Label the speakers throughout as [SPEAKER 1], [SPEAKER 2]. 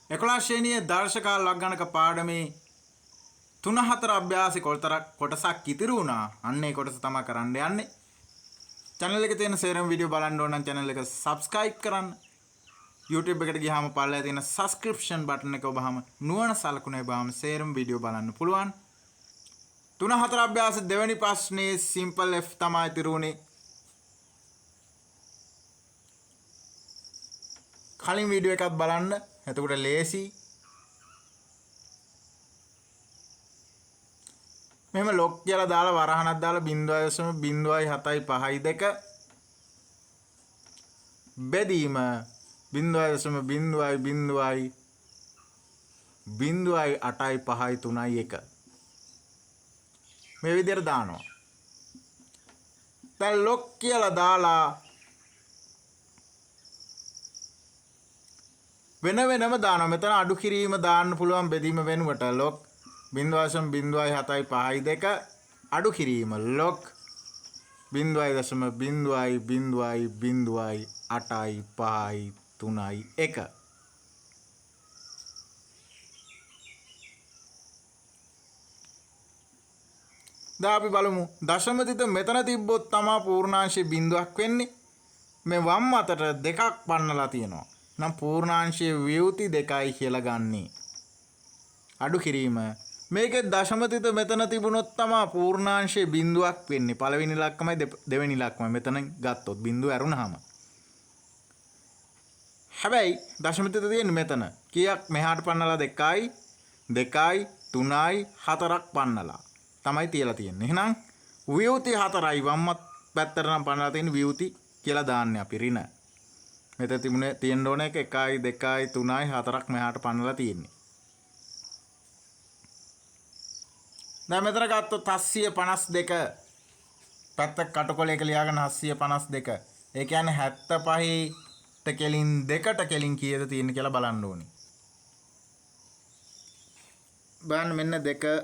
[SPEAKER 1] 11 ශ්‍රේණියේ දර්ශක ලග්ගණක පාඩමේ 3-4 අභ්‍යාස කොටසක් ඉතිරි වුණා. අන්න ඒ කොටස තමයි කරන්න යන්නේ. channel එකේ තියෙන සේරම වීඩියෝ බලන්න ඕන නම් channel එක subscribe කරන්න. YouTube එකට ගියාම පල්ලෙහා තියෙන subscription button එක ඔබහම නුවණ සලකුණේ බාම සේරම වීඩියෝ බලන්න පුළුවන්. 3-4 අභ්‍යාස දෙවෙනි ප්‍රශ්නේ simple F තමයි ඉතිරි වුණේ. කලින් වීඩියෝ එකක් බලන්න. එතකොට ලේසි. මෙහෙම ලොක් කියලා දාලා වරහනක් දාලා 0.0.752 බෙදීම 0.0.0.853 මේ විදිහට දානවා. දැන් ලොක් කියලා දාලා වෙන වෙනම දානවා. මෙතන අඩු කිරීම දාන්න පුළුවන් බෙදීම වෙනුවට ලොක් 0.0.752 අඩු කිරීම ලොක් 0.0.0.853 දැන් අපි බලමු දශම තිත මෙතන තිබ්බොත් තමයි පූර්ණාංශයේ බිඳුවක් වෙන්නේ. මේ වම් අතට දෙකක් පන්නලා තියෙනවා. නම් පූර්ණාංශයේ ව්‍යුති දෙකයි කියලා ගන්නෙ. අඩු කිරීම මේකේ දශම තිත මෙතන තිබුණොත් තමයි පූර්ණාංශයේ බිඳුවක් වෙන්නේ. පළවෙනි ඉලක්කමයි දෙවෙනි ඉලක්කමයි මෙතන ගත්තොත් බිඳුව ඇරුණාම. හැබැයි දශම තිත තියෙන්නේ මෙතන. කීයක් මෙහාට පන්නලා 2යි 2යි 3යි 4ක් පන්නලා තමයි තියලා තියෙන්නේ. එහෙනම් ව්‍යුති 4යි වම් පැත්තට නම් පන්නලා තියෙන ව්‍යුති කියලා දාන්නේ අපි ඍණ. මෙතන තිබුණේ තියෙන්න ඕන එක 1යි 2යි 3යි 4ක් මෙහාට පන්නලා තියෙන්නේ. දැන් මෙතන ගත්තොත් 752 පැත්තක කටකොලයක ලියාගෙන 752. ඒ කියන්නේ 75ට කෙලින් 2ට කෙලින් කීයද තියෙන්නේ කියලා බලන්න ඕනේ. බලන්න මෙන්න 2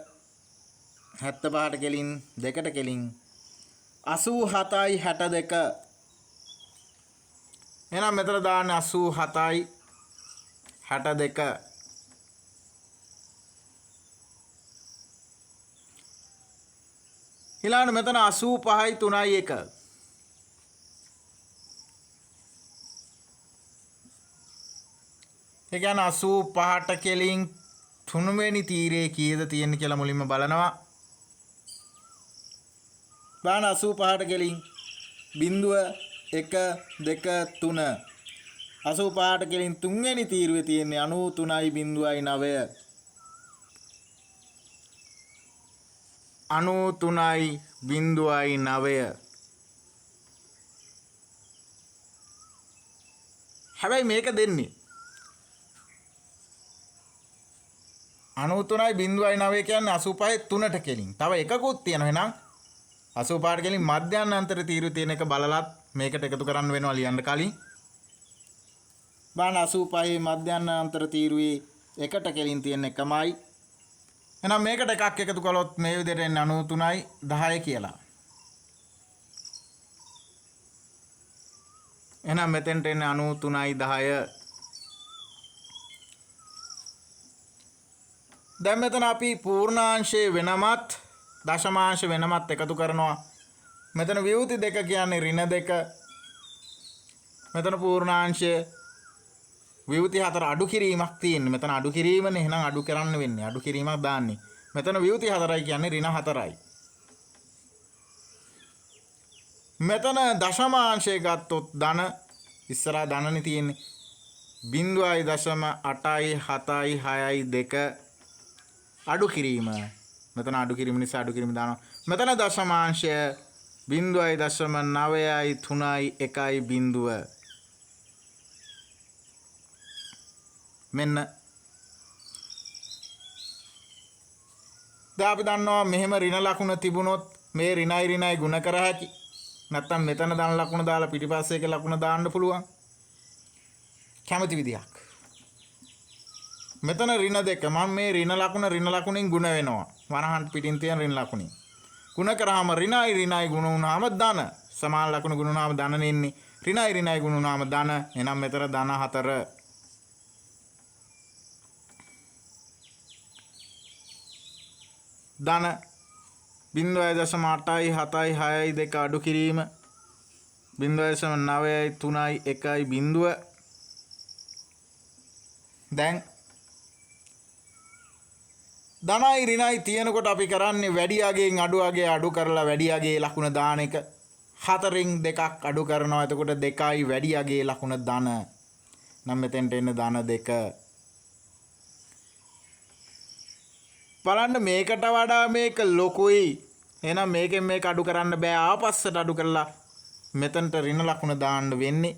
[SPEAKER 1] 75ට කෙලින් 2ට කෙලින් 87යි 62. එහෙනම් මෙතන දාන්නේ 87යි 62. ඊළඟට මෙතන 85යි 3යි 1. ඒ කියන්නේ 85ට කෙලින් 3 වෙනි තීරයේ කීයද තියෙන්නේ කියලා මුලින්ම බලනවා. බලන්න 85ට කෙලින් 0 1 2 3 85ට කෙලින් 3 වෙනි තීරුවේ තියෙන්නේ 93.9 93.9. හැබැයි මේක දෙන්නේ 93.9 කියන්නේ 85 3ට කෙලින්. තව එකකුත් තියෙනවා. එහෙනම් 85ට කෙලින් මධ්‍යන්තර තීරුවේ තියෙන එක බලලත් මේකට එකතු කරන්න වෙනවා ලියන්න කලින්. බලන්න 85 මධ්‍යන්තර තීරුවේ එකට කෙලින් තියෙන එකමයි. එහෙනම් මේකට එකක් එකතු කළොත් මේ විදිහට එන්නේ 93යි 10 කියලා. එහෙනම් මෙතෙන්ට එන්නේ 93යි 10. දැන් මෙතන අපි පූර්ණාංශයේ වෙනමත් දශමාංශ වෙනමත් එකතු කරනවා. මෙතන ව්‍යුති දෙක කියන්නේ ඍණ 2. මෙතන පූර්ණාංශය ව්‍යුති 4 අඩු කිරීමක් තියෙන්නේ. මෙතන අඩු කිරීමනේ. එහෙනම් අඩු කරන්න වෙන්නේ. අඩු කිරීමක් දාන්නේ. මෙතන ව්‍යුති 4යි කියන්නේ ඍණ 4යි. මෙතන දශමාංශය ගත්තොත් ධන ඉස්සරහා ධනනේ තියෙන්නේ. 0.8.7.6.2 අඩු කිරීම. මෙතන අඩු කිරීම නිසා අඩු කිරීම දානවා. මෙතන දශමාංශය 0.9.3.1 මෙන්න දැන් අපි දන්නවා මෙහෙම ඍණ ලකුණ තිබුණොත් මේ ඍණයි ගුණ කර හැකි. නැත්තම් මෙතන ධන ලකුණ දාලා පිටිපස්සේ එක ලකුණ දාන්න පුළුවන්. කැමති විදියක්. මෙතන ඍණ 2 මම මේ ඍණ ලකුණෙන් ගුණ වෙනවා. වරහන් පිටින් තියෙන ඍණ ලකුණෙන්. ගුණ කරාම ඍණයි ගුණ වුණාම ධන. සමාන ලකුණ ගුණ වුණාම ධනනේ ඉන්නේ. ඍණයි ගුණ වුණාම ධන. එහෙනම් මෙතන ධන 4. ධන 0.8යි 7යි 6යි 2 අඩු කිරීම 0.9යි 3යි 1යි බිඳුව. දැන් ධනයි ඍණයි තියෙනකොට අපි කරන්නේ වැඩි අගයෙන් අඩු අගය අඩු කරලා වැඩි අගයේ ලකුණ දාන එක. 4න් 2ක් අඩු කරනවා. එතකොට 2යි වැඩි අගයේ ලකුණ ධන. නම් මෙතෙන්ට එන්න ධන 2. බලන්න මේකට වඩා මේක ලොකුයි. එහෙනම් මේකෙන් මේක අඩු කරන්න බෑ. ආපස්සට අඩු කරලා මෙතනට ඍණ ලකුණ දාන්න වෙන්නේ.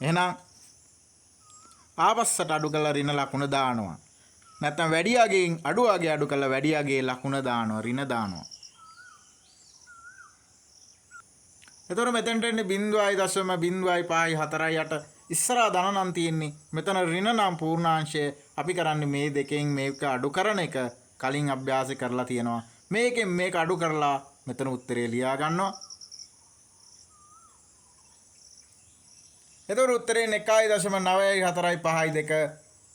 [SPEAKER 1] එහෙනම් ආපස්සට අඩු කරලා ඍණ ලකුණ දානවා. නැත්නම් වැඩි අගයෙන් අඩු අගය අඩු කරලා වැඩි අගයේ ලකුණ දානවා. ඍණ දානවා. එතකොට මෙතෙන්ට එන්නේ 0.05යි 4යි 8 ඉස්සරහා ධන නම් තියෙන්නේ. මෙතන ඍණ නම් පූර්ණාංශය. අපි කරන්නේ මේ දෙකෙන් මේක අඩු කරන එක කලින් අභ්‍යාසය කරලා තියෙනවා. මේකෙන් මේක අඩු කරලා මෙතන උත්තරේ ලියා ගන්නවා. එතකොට උත්තරේ 1.9යි 4යි 5යි 2.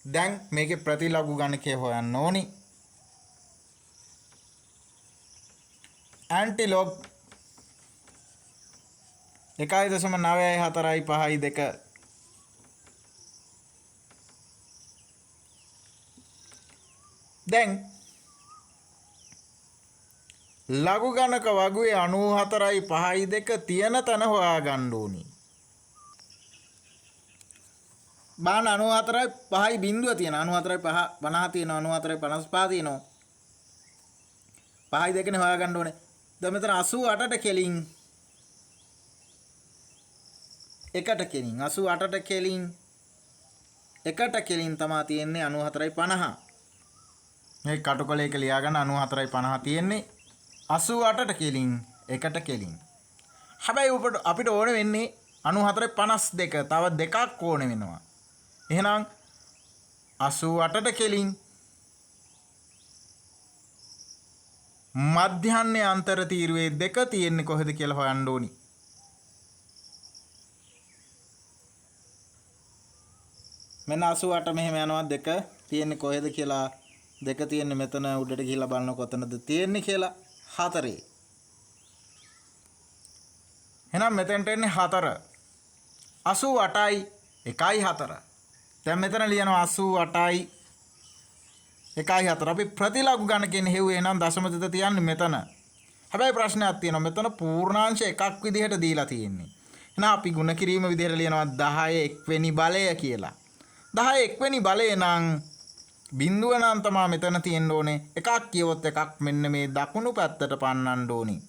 [SPEAKER 1] දැන් මේකේ ප්‍රතිලඝු ගණකය හොයන්න ඕනි. ඇන්ටිලොග් 1.9යි 4යි 5යි 2. දැන් ලඝු ගණක වගුවේ 94යි 5යි 2 තියෙන තැන හොයාගන්න ඕනි. බාන 94යි 5යි බිඳුව තියෙන 94යි 5 50 තියෙනවා 94යි 55 තියෙනවා 5යි 2නේ හොයාගන්න ඕනේ. දැන් මෙතන 88ට කෙලින් එකට කෙලින් 88ට කෙලින් එකට කෙලින් තමයි තියෙන්නේ 94යි 50. මේ කටුකොලේක ලියා ගන්න 94යි 50 තියෙන්නේ 88ට කෙලින් එකට කෙලින්. හැබැයි අපිට ඕන වෙන්නේ 94යි 52. තව දෙකක් ඕන වෙනවා. එහෙනම් 88ට කෙලින් මධ්‍යහ්න අන්තර තීරුවේ 2 තියෙන්නේ කොහෙද කියලා හොයන්න ඕනි. මෙන්න 88 මෙහෙම යනවා 2 තියෙන්නේ කොහෙද කියලා 2 තියෙන්නේ මෙතන උඩට ගිහිල්ලා බලන කොතනද තියෙන්නේ කියලා 4. එහෙනම් මෙතෙන්ට එන්නේ 4. 88යි 1යි 4. දැන් මෙතන ලියනවා 88යි 1යි 4. අපි ප්‍රතිලඝු ගණකයෙන් හෙව්වේ නම් දශම දෙක තියන්නේ මෙතන. හැබැයි ප්‍රශ්නයක් තියෙනවා. මෙතන පූර්ණාංශ එකක් විදිහට දීලා තියෙන්නේ. එහෙනම් අපි ගුණ කිරීම විදිහට ලියනවා 10 1 වෙනි බලය කියලා. 10 1 වෙනි බලය නම් බිඳුව නම් තමයි මෙතන තියෙන්න ඕනේ. එකක් කියවොත් එකක් මෙන්න මේ දකුණු පැත්තට පන්නන්න ඕනේ.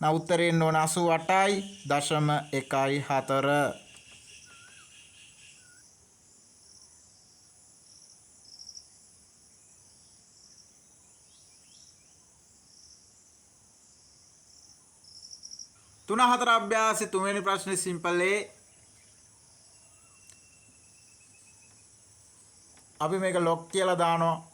[SPEAKER 1] now උත්තරේ එන්න ඕන 88.14. තුන හතර අභ්‍යාසයේ තුන්වෙනි ප්‍රශ්නේ සිම්පල් A. අපි මේක ලොක් කියලා දානවා.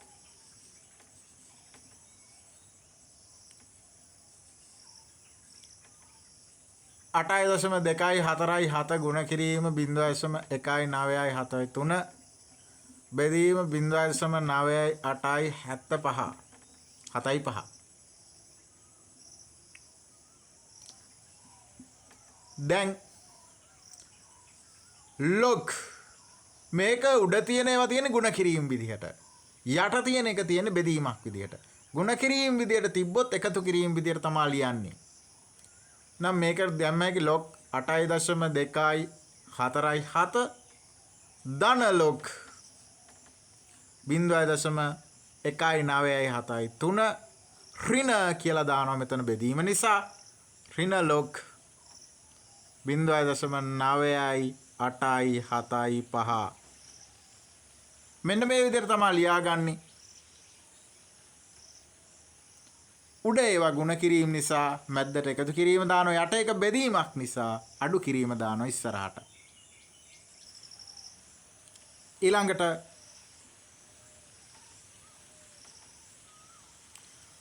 [SPEAKER 1] අටයි දශම 2යි 4යි 7 ගුණ කිරීම 0.1යි 9යි 7යි 3 බෙදීම 0.9යි 8යි 75 7යි 5. දැන් log මේක උඩ තියෙන ඒවා තියෙන ගුණ කිරීම විදිහට යට තියෙන එක තියෙන බෙදීමක් විදිහට ගුණ කිරීම විදිහට තිබ්බොත් එකතු කිරීම විදිහට තමයි ලියන්නේ. නම් මේක දැන් මේකේ log 8.2යි 4යි 7 ධන log 0.1යි 9යි 7යි 3 ඍණ කියලා දානවා මෙතන බෙදීම නිසා. ඍණ log 0.9යි 8යි 7යි 5. මෙන්න මේ විදිහට තමයි ලියාගන්නේ. උඩ ඒවා ගුණ කිරීම නිසා මැද්දට එකතු කිරීම දානවා. යට එක බෙදීමක් නිසා අඩු කිරීම දානවා ඉස්සරහට. ඊළඟට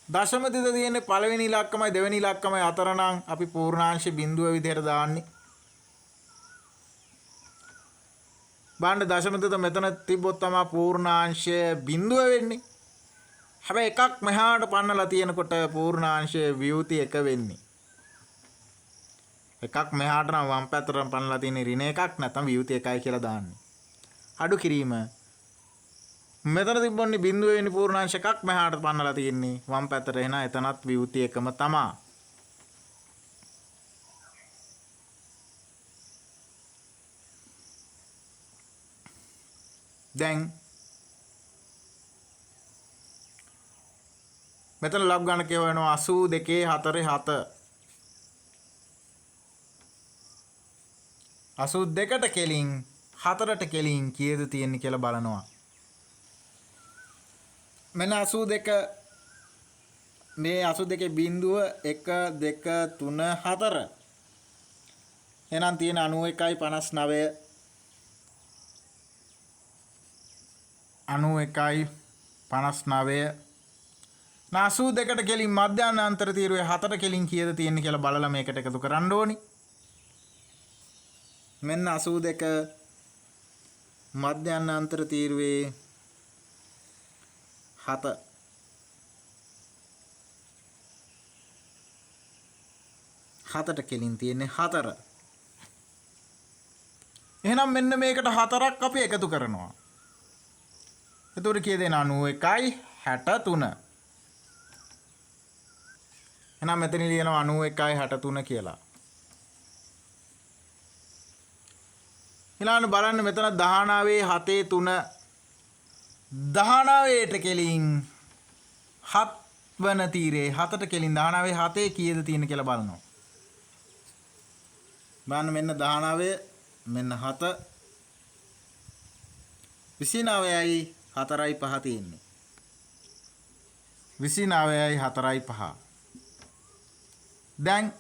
[SPEAKER 1] දශම දෙක තියෙන්නේ පළවෙනි ඉලක්කමයි දෙවෙනි ඉලක්කමයි අතර නම් අපි පූර්ණාංශ බිඳුව විදිහට දාන්නේ. බාණ්ඩ දශම දෙක මෙතන තිබ්බොත් තමයි පූර්ණාංශය බිඳුව වෙන්නේ. හැබැයි එකක් මෙහාට පන්නලා තියෙනකොට පූර්ණාංශයේ වියුති එක වෙන්නේ. එකක් මෙහාට නම් වම් පැත්තට පන්නලා තියෙන ඍණ එකක් නැත්නම් වියුති එකයි කියලා දාන්නේ. අඩු කිරීම මෙතන තිබ්බොන්නේ බිඳුව වෙනි පූර්ණාංශ එකක් මෙහාට පන්නලා තියෙන්නේ වම් පැත්තට. එහෙනම් එතනත් වියුති එකම තමයි. දැන් මෙතන ලබ් ගන්න කියවනවා 82 4 7. 82ට කෙලින් 4ට කෙලින් කීයද තියෙන්නේ කියලා බලනවා. මෙන්න 82 මේ 82 බිඳුව 1 2 3 4. එහෙනම් තියෙන 91.59 91.59 82ට කෙලින් මධ්‍යස්ථ අන්තර තීරුවේ 4ට කෙලින් කීයද තියෙන්නේ කියලා බලලා මේකට එකතු කරන්න ඕනි. මෙන්න 82 මධ්‍යස්ථ අන්තර තීරුවේ 7 7ට කෙලින් තියෙන්නේ 4. එහෙනම් මෙන්න මේකට 4ක් අපි එකතු කරනවා. එතකොට කීයද 91.63. එහෙනම් මෙතන ලියනවා 91.63 කියලා. ඊළඟට බලන්න මෙතන 19.7 19ට කෙලින් 7 වන තීරේ 7ට කෙලින් 19.7 කීයද තියෙන කියලා බලනවා. බලන්න මෙන්න 19 මෙන්න 7 29යි 4.5 තියෙන්නේ. 29යි 4.5. දැන්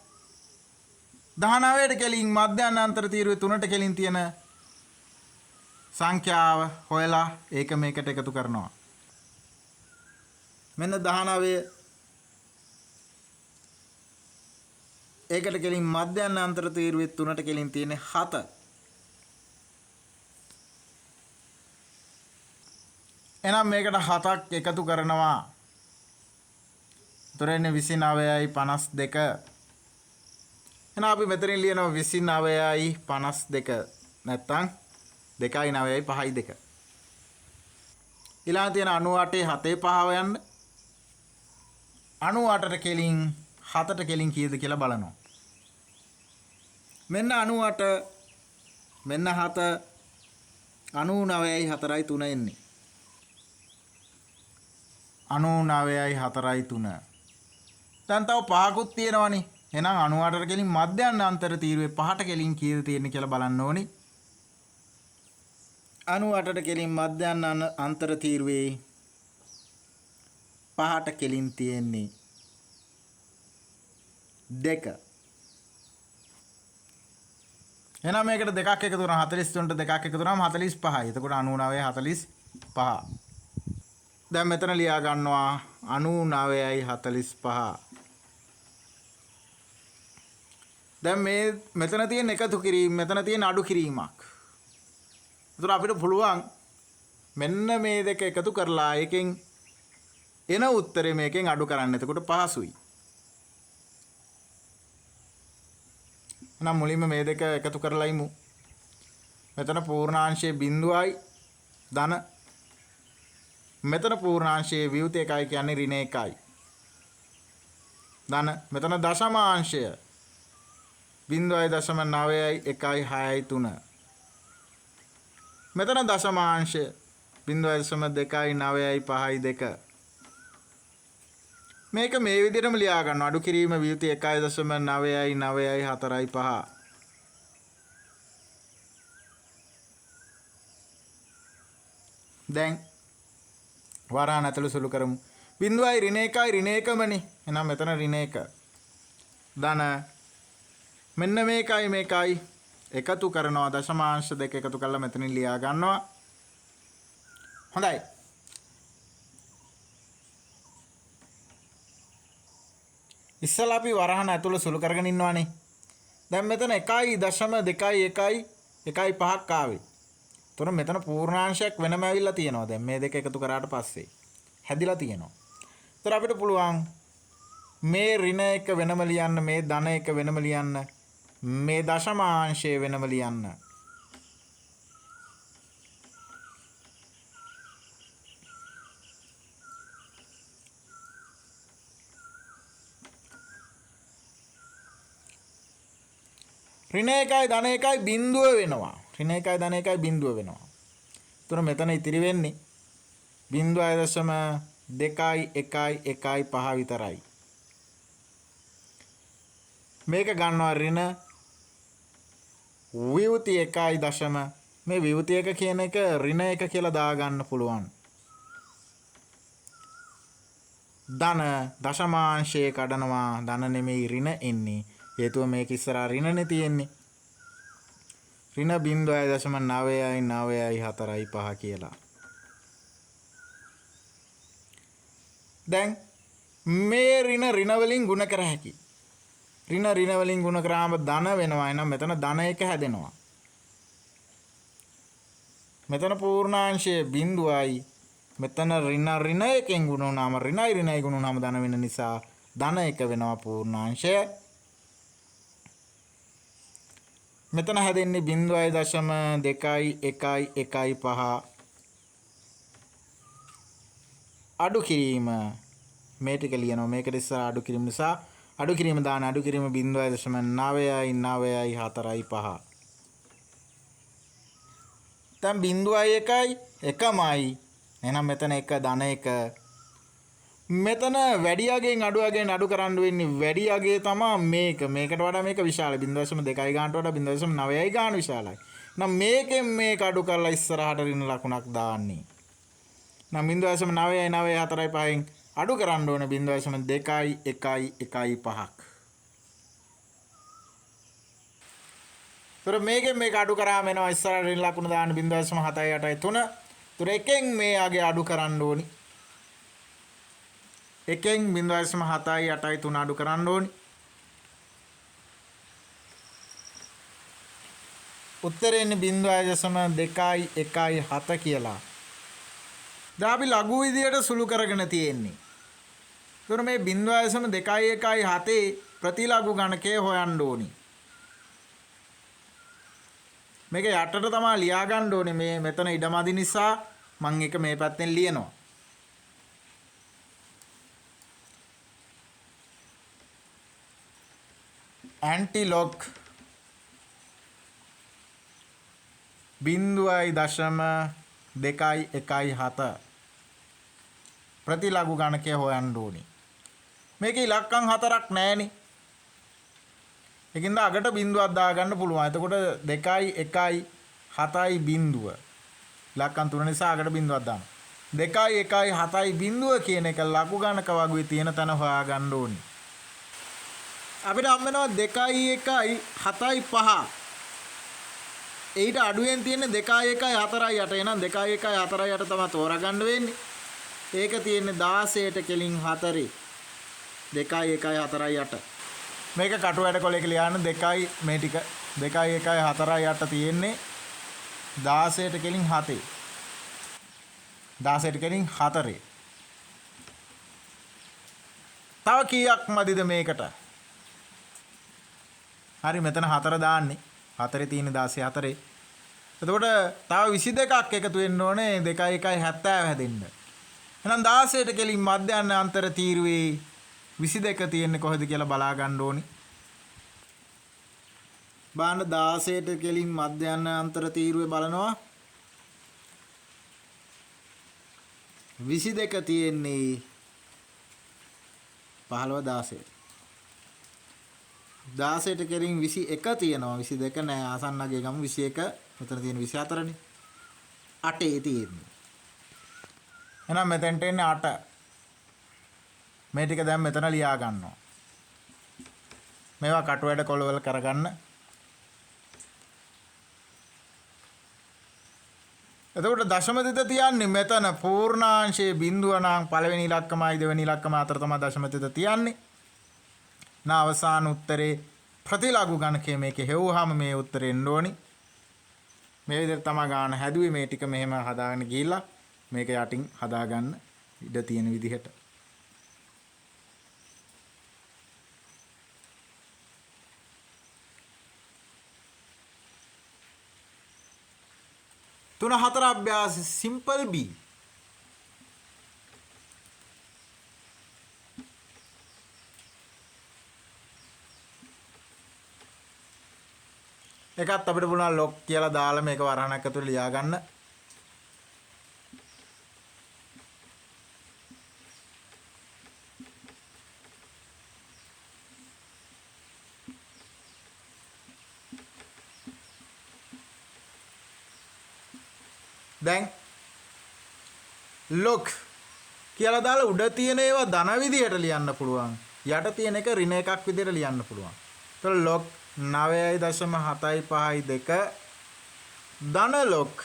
[SPEAKER 1] 19ට කෙලින් මධ්‍යස්ථ අන්තර තීරුවේ 3ට කෙලින් තියෙන සංඛ්‍යාව හොයලා ඒක මේකට එකතු කරනවා. මෙන්න 19 ඒකට කෙලින් මධ්‍යස්ථ අන්තර තීරුවේ 3ට කෙලින් තියෙන 7. එහෙනම් මේකට 7ක් එකතු කරනවා. උතරන්නේ 29.52. එහෙනම් අපි මෙතනින් ලියනවා 29.52. නැත්තම් 2.9.5.2. ඊළඟ තියෙන 98.7.5 යන්න. 98ට කෙලින් 7ට කෙලින් කීයද කියලා බලනවා. මෙන්න 98 මෙන්න 7 99.4.3 එන්නේ. 99.4.3. දැන් තව පහකුත් තියෙනවනේ. එහෙනම් 98ට කෙලින් මධ්‍යස්ථ අන්තර තීරුවේ 5ට කෙලින් කීයද තියෙන්නේ කියලා බලන්න ඕනේ. 98ට කෙලින් මධ්‍යස්ථ අන්තර තීරුවේ 5ට කෙලින් තියෙන්නේ 2. එහෙනම් මේකට දෙකක් එකතු කරනවා 43ට දෙකක් එකතු කරාම 45යි. එතකොට 99.45. දැන් මෙතන ලියා ගන්නවා 99.45. දැන් මේ මෙතන තියෙන එකතු කිරීම මෙතන තියෙන අඩු කිරීමක්. ඒතර අපිට පුළුවන් මෙන්න මේ දෙක එකතු කරලා එකෙන් එන උත්තරේ මේකෙන් අඩු කරන්න. එතකොට පහසුයි. එහෙනම් මුලින්ම මේ දෙක එකතු කරලා ඉමු. මෙතන පූර්ණාංශයේ බිඳුවයි ධන මෙතන පූර්ණාංශයේ වියුත එකයි කියන්නේ ඍණ එකයි. ධන මෙතන දශමාංශය 0.9යි 1.6යි 3. මෙතන දශමාංශය 0.2යි 9යි 5යි 2. මේක මේ විදිහටම ලියා ගන්න. අඩු කිරීම වියුත 1.9යි 9යි 4යි 5. දැන් වරහන් ඇතුළු සුළු කරමු. 0යි ඍණ 1යි ඍණ 1මනේ. එහෙනම් මෙතන ඍණ 1. ධන මෙන්න මේකයි මේකයි එකතු කරනවා. දශමාංශ දෙක එකතු කරලා මෙතනින් ලියා ගන්නවා. හොඳයි. ඉස්සලා අපි වරහන් ඇතුළු සුළු කරගෙන ඉන්නවානේ. දැන් මෙතන 1.2.1 1.5ක් ආවේ. එතකොට මෙතන පූර්ණාංශයක් වෙනම ඇවිල්ලා තියෙනවා. දැන් මේ දෙක එකතු කරාට පස්සේ හැදිලා තියෙනවා. ඒතර අපිට පුළුවන් මේ ඍණ එක වෙනම ලියන්න, මේ ධන එක වෙනම ලියන්න, මේ දශමාංශය වෙනම ලියන්න. ඍණ එකයි ධන එකයි බිඳුව වෙනවා. ඍණ එකයි ධන එකයි බිඳුව වෙනවා. ඒතර මෙතන ඉතිරි වෙන්නේ 0.215 විතරයි. මේක ගන්නවා ඍණ විවෘති 1 දශම මේ විවෘති 1 කියන එක ඍණ 1 කියලා දාගන්න පුළුවන්. ධන දශමාංශයේ කඩනවා ධන නෙමෙයි ඍණ එන්නේ. හේතුව මේක ඉස්සරහා ඍණනේ තියෙන්නේ. ඍණ 0.994 කියලා. දැන් මේ ඍණ වලින් ගුණ කර හැකි. ඍණ වලින් ගුණ කරාම ධන වෙනවා. එහෙනම් මෙතන ධන එක හැදෙනවා. මෙතන පූර්ණාංශය බිඳුවයි. මෙතන ඍණ එකෙන් ගුණ වුණාම ඍණයි ගුණ වුණාම ධන වෙන නිසා ධන එක වෙනවා පූර්ණාංශය. මෙතන හැදෙන්නේ 0.2115 අඩු කිරීම මේ ටික ලියනවා. මේකට ඉස්සර අඩු කිරීම නිසා අඩු කිරීම දාන අඩු කිරීම 0.994 දැන් 0.1 එකමයි. එහෙනම් මෙතන එක ධන එක. මෙතන වැඩි අගයෙන් අඩු අගයෙන් අඩු කරන්න වෙන්නේ වැඩි අගය තමයි මේක. මේකට වඩා මේක විශාල 0.2 ගානට වඩා 0.9යි ගාන විශාලයි. නම් මේකෙන් මේක අඩු කරලා ඉස්සරහට ඍණ ලකුණක් දාන්නේ. නම් 0.994 අඩු කරන්න ඕනේ 0.2115ක්. ඒතර මේකෙන් මේක අඩු කරාම එනවා ඉස්සරහට ඍණ ලකුණ දාන්න 0.783. ඒතර එකෙන් මේ අගය අඩු කරන්න ඕනි. එකෙන් 0.783 අඩු කරන්න ඕනි. උත්තරේ එන්නේ 0.217 කියලා. දැන් අපි ලඝු විදියට සුළු කරගෙන තියෙන්නේ. ඒතර මේ 0.217 ප්‍රතිලඝු ගණකය හොයන්න ඕනි. මේක යටට තමයි ලියා ගන්න ඕනේ. මේ මෙතන ඉඩමදි නිසා මම එක මේ පැත්තෙන් ලියනවා. ඇන්ටිලොග් 0.217 ප්‍රතිලඝු ගණකය හොයන්න ඕනි. මේකේ ඉලක්කම් 4ක් නැහැනේ. ඒකින්ද අගට බිඳුවක් දාගන්න පුළුවන්. එතකොට 2.1.7 බිඳුව. ඉලක්කම් 3 නිසා අගට බිඳුවක් දාන්න. 2.1.7 බිඳුව කියන එක ලඝු ගණක වගේ තියෙන තැන හොයාගන්න ඕනි. අපිට හම් වෙනවා 2.1.75. ඊට අඩුවෙන් තියෙන්නේ 2.1.48. එහෙනම් 2.1.48 තමයි තෝරගන්න වෙන්නේ. ඒක තියෙන්නේ 16ට කෙලින් 4. 2.1.48. මේක කටු වැඩ කොලයක ලියන්න 2 මේ ටික 2.1.48 තියෙන්නේ 16ට කෙලින් 7. 16ට කෙලින් 4. තව කීයක් මදිද මේකට? හරි මෙතන 4 දාන්නේ. 4 තියෙන 16 4. එතකොට තව 22ක් එකතු වෙන්න ඕනේ 2.1.70 හැදෙන්න. එහෙනම් 16ට කෙලින් මධ්‍යන්න අන්තර තීරුවේ 22 තියෙන්නේ කොහෙද කියලා බලා ගන්න ඕනි. බලන්න 16ට කෙලින් මධ්‍යන්න අන්තර තීරුවේ බලනවා 22 තියෙන්නේ 15 16ට කෙලින් 21 තියෙනවා 22 නෑ ආසන්නගේ ගමු 21 මෙතන තියෙන 24නේ 8 තියෙන්නේ. එහෙනම් මෙතෙන්ට එන්නේ 8. මේ ටික දැන් මෙතන ලියා ගන්නවා. මේවා කටු වැඩ කොළවල කරගන්න. එතකොට දශම තිත තියන්නේ මෙතන පූර්ණාංශයේ බිඳුව නම් පළවෙනි ඉලක්කමයි දෙවෙනි ඉලක්කම අතර තමයි දශම තිත තියන්නේ. නා අවසාන උත්තරේ ප්‍රතිලඝු ගණකයේ මේක හෙව්වහම මේ උත්තරේ එන්න ඕනි. මේ විදිහට තමයි ගාන හැදුවේ. මේ ටික මෙහෙම හදාගෙන ගිහිල්ලා මේක යටින් හදාගන්න ඉඩ තියෙන විදිහට. 3 4 අභ්‍යාස සිම්පල් B. එකත් අපිට පුළුවන් ලොක් කියලා දාලා මේක වරහණක් ඇතුලේ ලියා ගන්න. දැන් ලොක් කියලා දාලා උඩ තියෙන ඒවා ධන විදියට ලියන්න පුළුවන්. යට තියෙන එක ඍණ එකක් විදියට ලියන්න පුළුවන්. ඒතර ලොක් 9.752 ධන ලොක්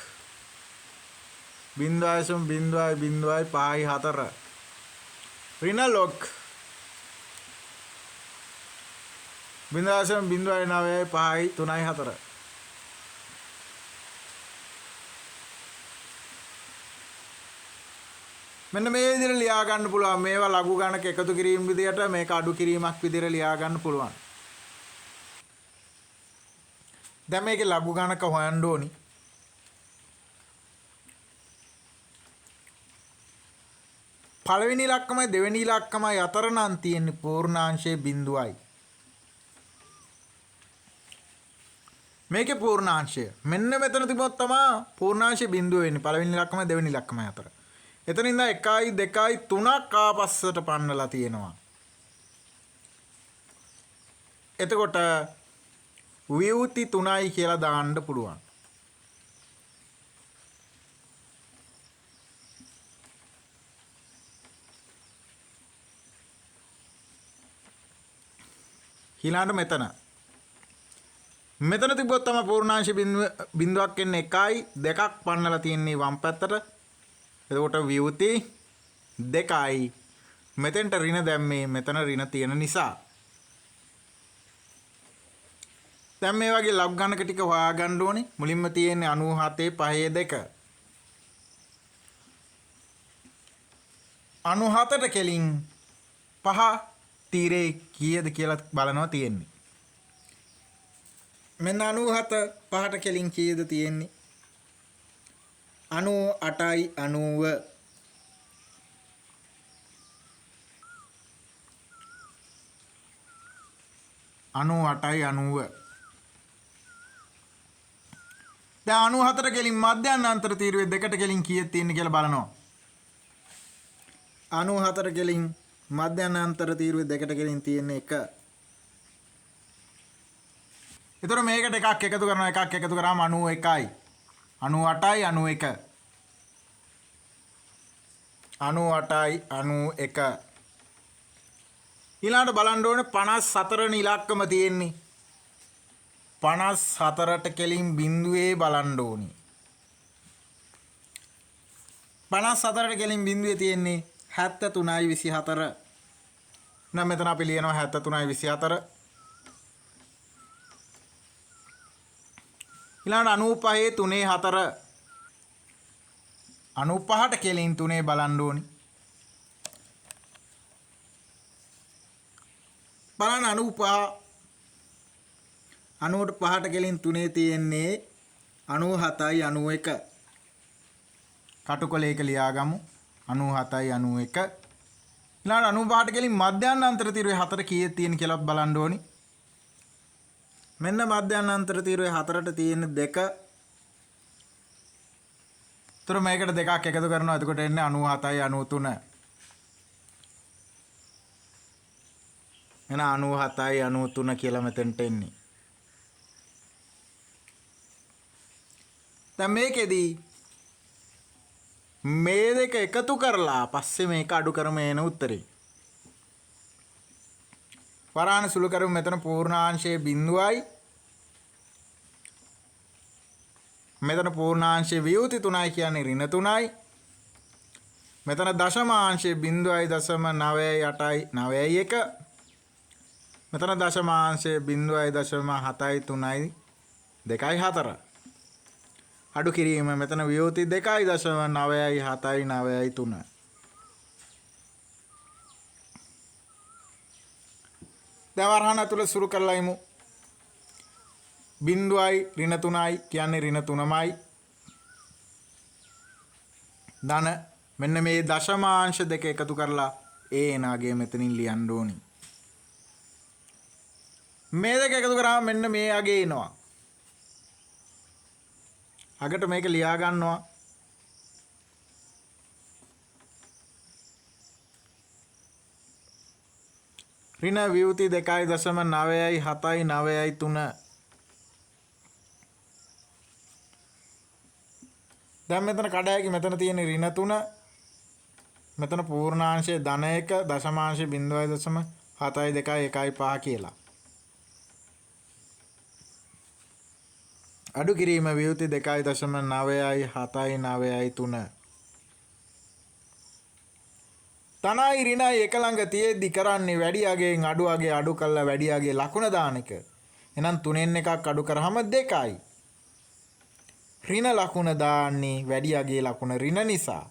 [SPEAKER 1] 0.0.0.54 ඍණ ලොක් 0.0.953 මෙන්න මේ විදිහට ලියා ගන්න පුළුවන්. මේවා ලඝු ගණක එකතු කිරීම විදියට මේක අඩු කිරීමක් විදියට ලියා ගන්න පුළුවන්. දැන් මේකේ ලඝු ගණක හොයන්න ඕනි. පළවෙනි ඉලක්කමයි දෙවෙනි ඉලක්කමයි අතර නම් තියෙන්නේ පූර්ණාංශයේ බිඳුවයි. මේකේ පූර්ණාංශය මෙන්න මෙතන තිබුණොත් තමයි පූර්ණාංශයේ බිඳුව වෙන්නේ පළවෙනි ඉලක්කමයි දෙවෙනි ඉලක්කමයි අතර. එතනින්ද 1යි 2යි 3ක් ආපස්සට පන්නලා තියෙනවා. එතකොට විවුති 3යි කියලා දාන්න පුළුවන්. ඊළඟට මෙතන තිබ්බොත් තමයි පූර්ණාංශ බිඳුවක් එන්නේ 1යි 2ක් පන්නලා තියෙන්නේ වම් පැත්තට. එතකොට විවුති 2යි මෙතෙන්ට ඍණ දැම්මේ මෙතන ඍණ තියෙන නිසා. දැන් මේ වගේ ලඝු ගණක ටික හොයාගන්න ඕනේ. මුලින්ම තියෙන්නේ 97.52. 97ට කෙලින් 5 තීරේ කීයද කියලා බලනවා තියෙන්නේ. මෙන්න 97 5ට කෙලින් කීයද තියෙන්නේ? 98යි 90. දැන් 94ට කෙලින් මධ්‍යස්ථ අන්තර තීරුවේ දෙකට කෙලින් කීයක් තියෙන්නේ කියලා බලනවා. 94ට කෙලින් මධ්‍යස්ථ අන්තර තීරුවේ දෙකට කෙලින් තියෙන්නේ 1. ඒතර මේකට එකක් එකතු කරනවා. එකක් එකතු කරාම 91යි. 98යි 91. 98යි 91. ඊළඟට බලන්න ඕනේ 54 වෙනි ඉලක්කම තියෙන්නේ. 54ට කෙලින් බිඳුවේ බලන්න ඕනි. 54ට කෙලින් බිඳුවේ තියෙන්නේ 73යි 24. නම් මෙතන අපි ලියනවා 73යි 24. ඊළඟට 95 3 4. 95ට කෙලින් 3 බලන්න ඕනි. බලන්න 95 95ට කෙලින් 3 තියෙන්නේ 97යි 91. කටුකොලයක ලියාගමු 97යි 91. ඊළඟ 95ට කෙලින් මධ්‍යස්ථ අන්තර තීරුවේ 4 කීයක් තියෙන කියලා බලන්න ඕනි. මෙන්න මධ්‍යස්ථ අන්තර තීරුවේ 4ට තියෙන 2. ඒතර මේකට දෙකක් එකතු කරනවා. එතකොට එන්නේ 97යි 93. එන 97යි 93 කියලා මෙතෙන්ට එන්නේ. දැන් මේකෙදී මේ දෙක එකතු කරලා පස්සේ මේක අඩු කරම එන උත්තරේ. වරාණ සුළු කරමු. මෙතන පූර්ණාංශයේ බිඳුවයි. මෙතන පූර්ණාංශයේ වියුති 3යි කියන්නේ ඍණ 3යි. මෙතන දශමාංශයේ බිඳුවයි 0.981යි 9.1. මෙතන දශමාංශයේ බිඳුවයි 0.7යි 3යි 2.4. අඩු කිරීම මෙතන වියුති 2යි 0.9යි 7යි 9යි 3. දැන් වරහණ ඇතුළේ සුරු කරලා ඉමු. බිඳුවයි ඍණ 3යි කියන්නේ ඍණ 3මයි. ධන මෙන්න මේ දශමාංශ දෙක එකතු කරලා ඒ එනාගේ මෙතනින් ලියන්න ඕනි. මේ දෙක එකතු කරාම මෙන්න මේ අගේ එනවා. අගට මේක ලියා ගන්නවා. ඍණ වියුති 2.9යි 7යි 9යි 3. දැන් මෙතන කඩයකි මෙතන තියෙන ඍණ 3. මෙතන පූර්ණාංශයේ ධන 1 දශමාංශයේ 0.7යි 2යි 1යි 5 කියලා. අඩු කිරීම වියුති 2.9යි 7යි 9යි 3. තනයි ඍණයි එක ළඟ තියෙද්දි කරන්නේ වැඩි අගයෙන් අඩු අගේ අඩු කළා වැඩි අගේ ලකුණ දාන එක. එහෙනම් 3න් එකක් අඩු කරාම 2යි. ඍණ ලකුණ දාන්නේ වැඩි අගේ ලකුණ ඍණ නිසා.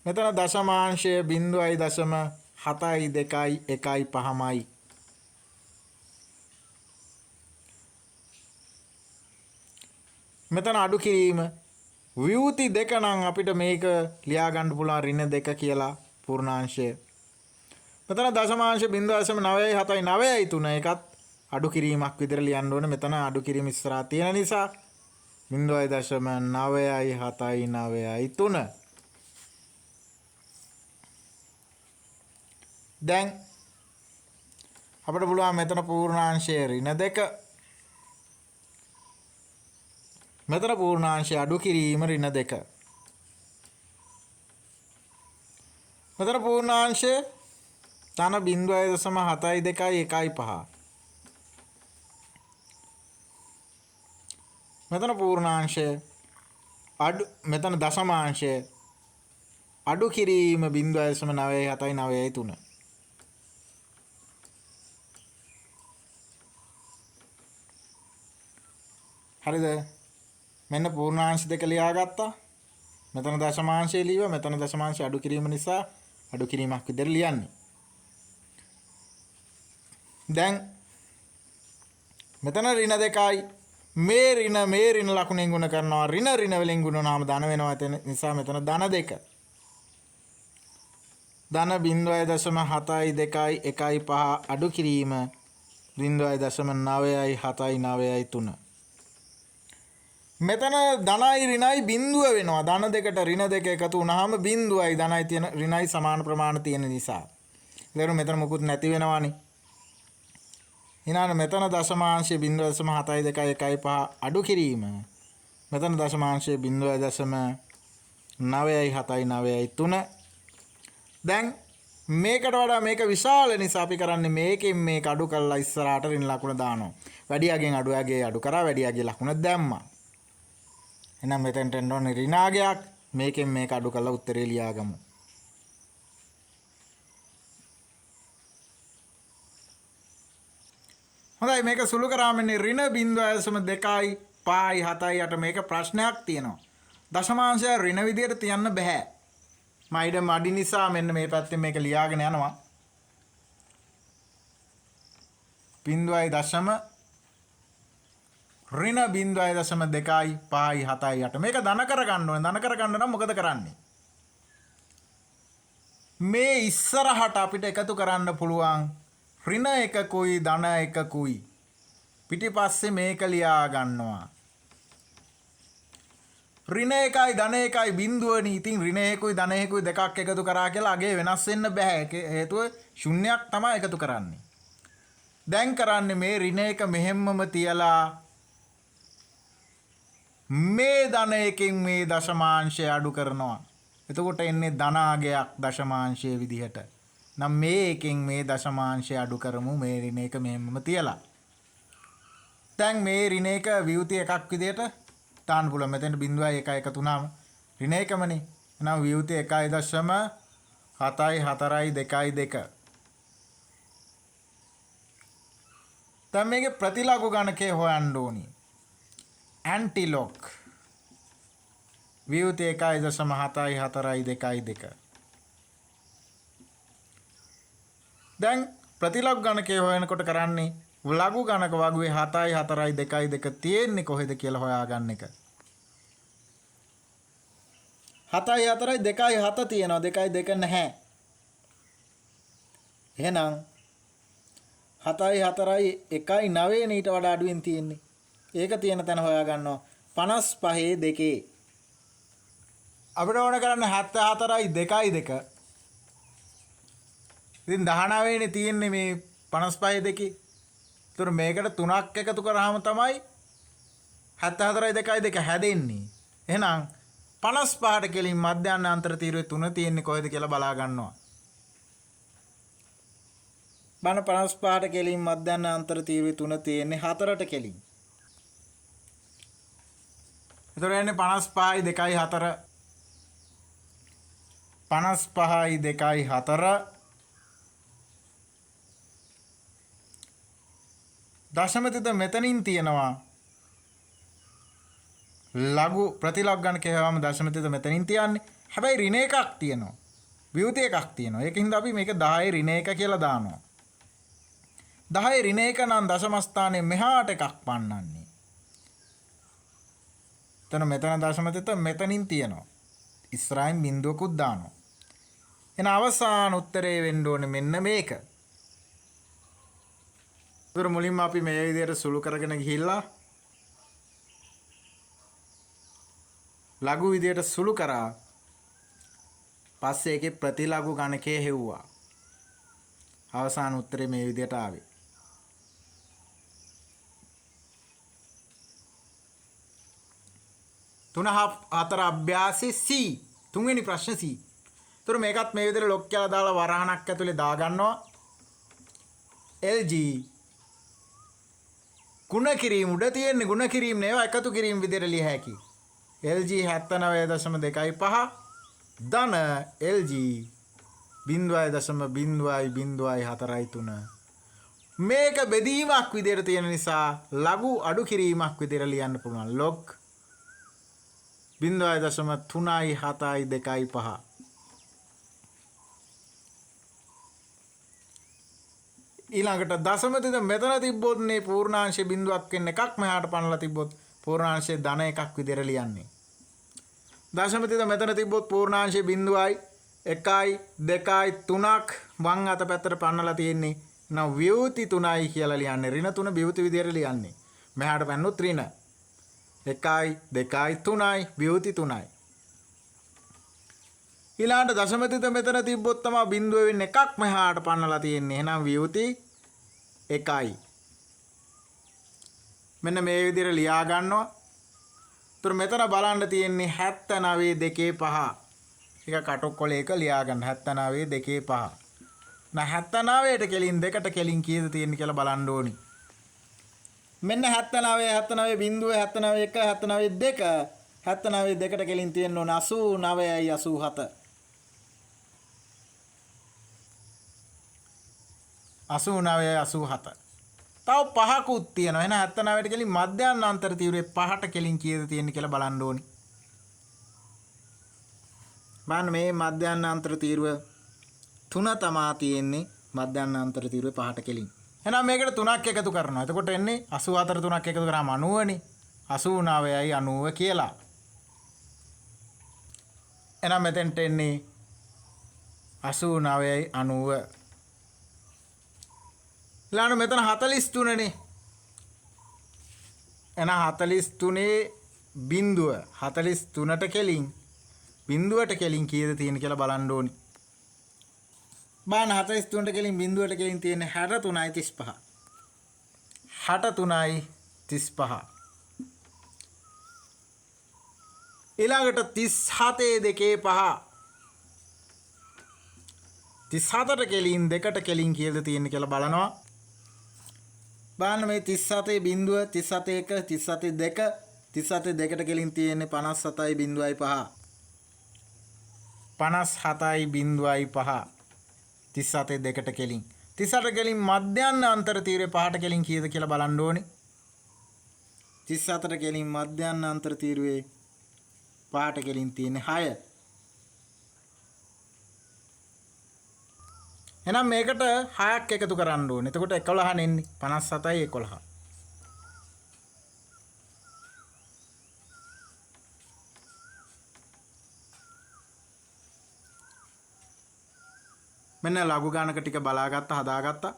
[SPEAKER 1] මෙතන දශමාංශය 0.7යි 2යි 1යි 5යි. මෙතන අඩු කිරීම වියුති 2 නම් අපිට මේක ලියා ගන්න පුළුවන් ඍණ 2 කියලා පූර්ණාංශය. මෙතන දශමාංශ 0.9යි 7යි 9යි 3 එකත් අඩු කිරීමක් විදිහට ලියන්න ඕනේ. මෙතන අඩු කිරීම ඉස්සරහා තියෙන නිසා 0.9යි 7යි 9යි 3. දැන් අපිට පුළුවන් මෙතන පූර්ණාංශයේ ඍණ 2 මෙතන පූර්ණාංශය අඩු කිරීම ඍණ 2. මෙතන පූර්ණාංශය තන 0.7යි 2යි 1යි 5. මෙතන පූර්ණාංශය අඩු මෙතන දශමාංශය අඩු කිරීම 0.9යි 7යි 9යි 3. හරිද? මෙන්න පූර්ණාංශ දෙක ලියාගත්තා. මෙතන දශමාංශය ලියුවා. මෙතන දශමාංශය අඩු කිරීම නිසා අඩු කිරීමක් විදිහට ලියන්නේ. දැන් මෙතන ඍණ 2යි. මේ ඍණ ලකුණෙන් ගුණ කරනවා. ඍණ වලින් ගුණ වුණාම ධන වෙනවා. එතන නිසා මෙතන ධන 2. ධන 0.7යි 2යි 1යි 5 අඩු කිරීම 0.9යි 7යි 9යි 3. මෙතන ධනයි ඍණයි බිඳුව වෙනවා. ධන දෙකට ඍණ දෙක එකතු වුණාම බිඳුවයි ධනයි තියෙන ඍණයි සමාන ප්‍රමාණ තියෙන නිසා. ඒතර මෙතන මොකුත් නැති වෙනවනේ. ඊළඟ මෙතන දශමාංශය 0.7යි 2යි 1යි 5 අඩු කිරීම. මෙතන දශමාංශය 0.9යි 7යි 9යි 3. දැන් මේකට වඩා මේක විශාල නිසා අපි කරන්නේ මේකෙන් මේක අඩු කරලා ඉස්සරහට ඍණ ලකුණ දානවා. වැඩි අගෙන් අඩු අගේ අඩු කරා වැඩි අගේ ලකුණ දැම්මා. එහෙනම් මෙතෙන්ට එන්න ඕනේ ඍණාගයක්. මේකෙන් මේක අඩු කරලා උත්තරේ ලියාගමු. හොඳයි මේක සුළු කරාම ඉන්නේ ඍණ 0.2යි 5යි 7යි 8 මේක ප්‍රශ්නයක් තියෙනවා. දශමාංශය ඍණ විදියට තියන්න බෑ. මම ඊට මඩි නිසා මෙන්න මේ පැත්තෙන් මේක ලියාගෙන යනවා. 0.0 ඍණ 0.2යි 5යි 7යි 8 මේක ධන කරගන්න ඕනේ. ධන කරගන්න නම් මොකද කරන්නේ? මේ ඉස්සරහට අපිට එකතු කරන්න පුළුවන් ඍණ එකකුයි ධන එකකුයි. පිටිපස්සේ මේක ලියා ගන්නවා. ඍණ එකයි ධන එකයි බිඳුවනේ. ඉතින් ඍණ එකකුයි ධන එකකුයි දෙකක් එකතු කරා කියලා අගේ වෙනස් වෙන්න බෑ. හේතුව ශුන්‍යයක් තමයි එකතු කරන්නේ. දැන් කරන්නේ මේ ඍණ එක මෙහෙම්මම තියලා මේ ධන එකෙන් මේ දශමාංශය අඩු කරනවා. එතකොට එන්නේ ධනාගයක් දශමාංශයේ විදිහට. නම් මේ එකෙන් මේ දශමාංශය අඩු කරමු මේ ඍණ එක මෙහෙමම තියලා. දැන් මේ ඍණ එක වියුති එකක් විදිහට දාන්න පුළුවන්. මෙතන 0.1 එකතු වුණාම ඍණ එකමනේ. එහෙනම් වියුති 1.7යි 4යි 2යි 2. දැන් මේකේ ප්‍රතිලඝු ගණකේ හොයන්න ඕනි. ඇන්ටිලොග් වියුති 1.7යි 4යි 2යි 2. දැන් ප්‍රතිලඝු ගණකේ හොයනකොට කරන්නේ ලඝු ගණක වගුවේ 7යි 4යි 2යි 2 තියෙන්නේ කොහෙද කියලා හොයාගන්න එක. 7යි 4යි 2යි 7 තියෙනවා. 2යි 2 නැහැ. එහෙනම් 7යි 4යි 1යි 9 ඊට වඩා අඩුවෙන් තියෙන්නේ. ඒක තියෙන තැන හොයා ගන්නවා. 55 2. අපිට ඕන කරන්නේ 74යි 2යි 2. ඉතින් 19 නේ තියෙන්නේ මේ 55 2. ඒතර මේකට 3ක් එකතු කරාම තමයි 74යි 2යි 2 හැදෙන්නේ. එහෙනම් 55ට කෙලින් මධ්‍යස්ථ අන්තර තීරුවේ 3 තියෙන්නේ කොහෙද කියලා බලා ගන්නවා. බන 55ට කෙලින් මධ්‍යස්ථ අන්තර තීරුවේ 3 තියෙන්නේ 4ට කෙලින්. ඒතර එන්නේ 55යි 2යි 4. 55යි 2යි 4. දශමතිත මෙතනින් තියෙනවා. ලඝු ප්‍රතිලග් ගන්න කියවම දශමතිත මෙතනින් තියන්නේ. හැබැයි ඍණ එකක් තියෙනවා. ව්‍යුති එකක් තියෙනවා. ඒකින්ද අපි මේක 10 ඍණ එක කියලා දානවා. 10 ඍණ එක නම් දශම ස්ථානයේ මෙහාට එකක් පන්නන්නේ. මෙතන දශමතිත මෙතනින් තියෙනවා. ඉස්සරහින් බිඳුවකුත් දානවා. එන අවසාන උත්තරේ වෙන්න ඕනේ මෙන්න මේක. ඒතර මුලින්ම අපි මේ විදිහට සුළු කරගෙන ගිහිල්ලා ලඝු විදියට සුළු කරා. පස්සේ ඒකේ ප්‍රතිලඝු ගණකේ හෙව්වා. අවසාන උත්තරේ මේ විදියට ආවේ. තුන හතර අභ්‍යාසයේ C තුන්වෙනි ප්‍රශ්න C. ඒතර මේකත් මේ විදියට ලොක් කියලා දාලා වරහණක් ඇතුලේ දා ගන්නවා. LG ගුණ කිරීම උඩ තියෙන්නේ ගුණ කිරීම නේවා එකතු කිරීම විදියට ලිය හැකියි. LG 79.25 ධන LG 0.004.3 මේක බෙදීමක් විදියට තියෙන නිසා ලඝු අඩු කිරීමක් විදියට ලියන්න පුළුවන්. log 0.372.5 ඊළඟට දශමතිත මෙතන තිබ්බොත් මේ පූර්ණාංශයේ බිඳුවක් වෙන එකක් මෙහාට පනලා තිබ්බොත් පූර්ණාංශයේ ධන එකක් විදියට ලියන්නේ. දශමතිත මෙතන තිබ්බොත් පූර්ණාංශයේ බිඳුවයි 1යි 2යි 3ක් වම් අත පැත්තට පන්නලා තියෙන්නේ. නම් ව්‍යුති 3යි කියලා ලියන්නේ. ඍණ 3 ව්‍යුති විදියට ලියන්නේ. මෙහාට පැන්නොත් ඍණ 1යි 2යි 3යි ව්‍යුති 3යි. ඊළඟට දශමතිත මෙතන තිබ්බොත් තමයි බිඳුව වෙන්නේ එකක් මෙහාට පන්නලා තියෙන්නේ. එහෙනම් ව්‍යුති 1යි. මෙන්න මේ විදිහට ලියා ගන්නවා. ඒතර මෙතන බලන්න තියෙන්නේ 79.25. ඒක කටොක්කොලේක ලියා ගන්න 79.25. නා 79ට කෙලින් දෙකට කෙලින් කීයද තියෙන්නේ කියලා බලන්න ඕනි. මෙන්න 79 බිඳුව 79 1 79 2 කෙලින් තියෙන්න ඕන 89යි 87. 89යි 87. තව පහකුත් තියෙනවා. එහෙනම් 79ට කෙලින් මධ්‍යස්ථ අන්තර තීව්‍රයේ 5ට කෙලින් කීයද තියෙන්නේ කියලා බලන්න ඕනි. බලන්න මේ මධ්‍යස්ථ අන්තර තීව්‍ර 3 තමා තියෙන්නේ මධ්‍යස්ථ අන්තර තීව්‍රයේ 5ට කෙලින්. එහෙනම් මේකට 3ක් එකතු කරනවා. එතකොට එන්නේ 84 3ක් එකතු කරාම 90නේ. 89යි 90 කියලා. එහෙනම් මෙතෙන්ට එන්නේ 89යි 90. ඊළඟ මෙතන 43 නේ. එන 43 බිඳුව 43ට කෙලින් බිඳුවට කෙලින් කීයද තියෙන්නේ කියලා බලන්න ඕනි. බලන්න 43ට කෙලින් බිඳුවට කෙලින් තියෙන්නේ 63යි 35. 63යි 35. ඊළඟට 37 2.5 37ට කෙලින් දෙකට කෙලින් කීයද තියෙන්නේ කියලා බලනවා. බලන්න මේ 37 බිඳුව 37 1 37 2 37 දෙකට කෙලින් තියෙන්නේ 57.5 57.5 37 දෙකට කෙලින් 38 කෙලින් මධ්‍යස්ථ අන්තර තීරේ 5ට කෙලින් කීයද කියලා බලන්න ඕනේ. 38ට කෙලින් මධ්‍යස්ථ අන්තර තීරුවේ 5ට කෙලින් තියෙන්නේ 6. එහෙනම් මේකට 6ක් එකතු කරන්න ඕනේ. එතකොට 11 නෙන්නේ 57යි 11. මෙන්න ලඝු ගණක ටික බලාගත්තා හදාගත්තා.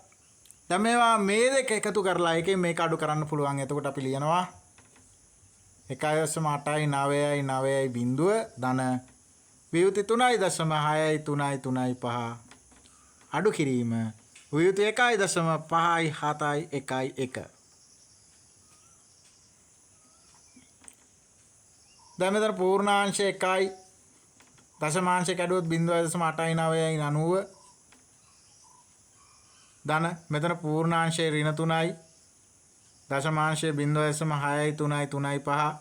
[SPEAKER 1] දැන් මේවා මේ දෙක එකතු කරලා එකෙන් මේක අඩු කරන්න පුළුවන්. එතකොට අපි ලියනවා 1.8යි 9යි 9යි බිඳුව ධන වියුති 3.6යි 3යි 3යි 5 අඩු කිරීම වියුති 1.5යි 7යි 1යි 1. දැන් මෙතන පූර්ණාංශය 1යි දශමාංශය කැඩුවොත් 0.8යි 9යි 90 ධන මෙතන පූර්ණාංශය ඍණ 3යි දශමාංශය 0.6යි 3යි 3යි 5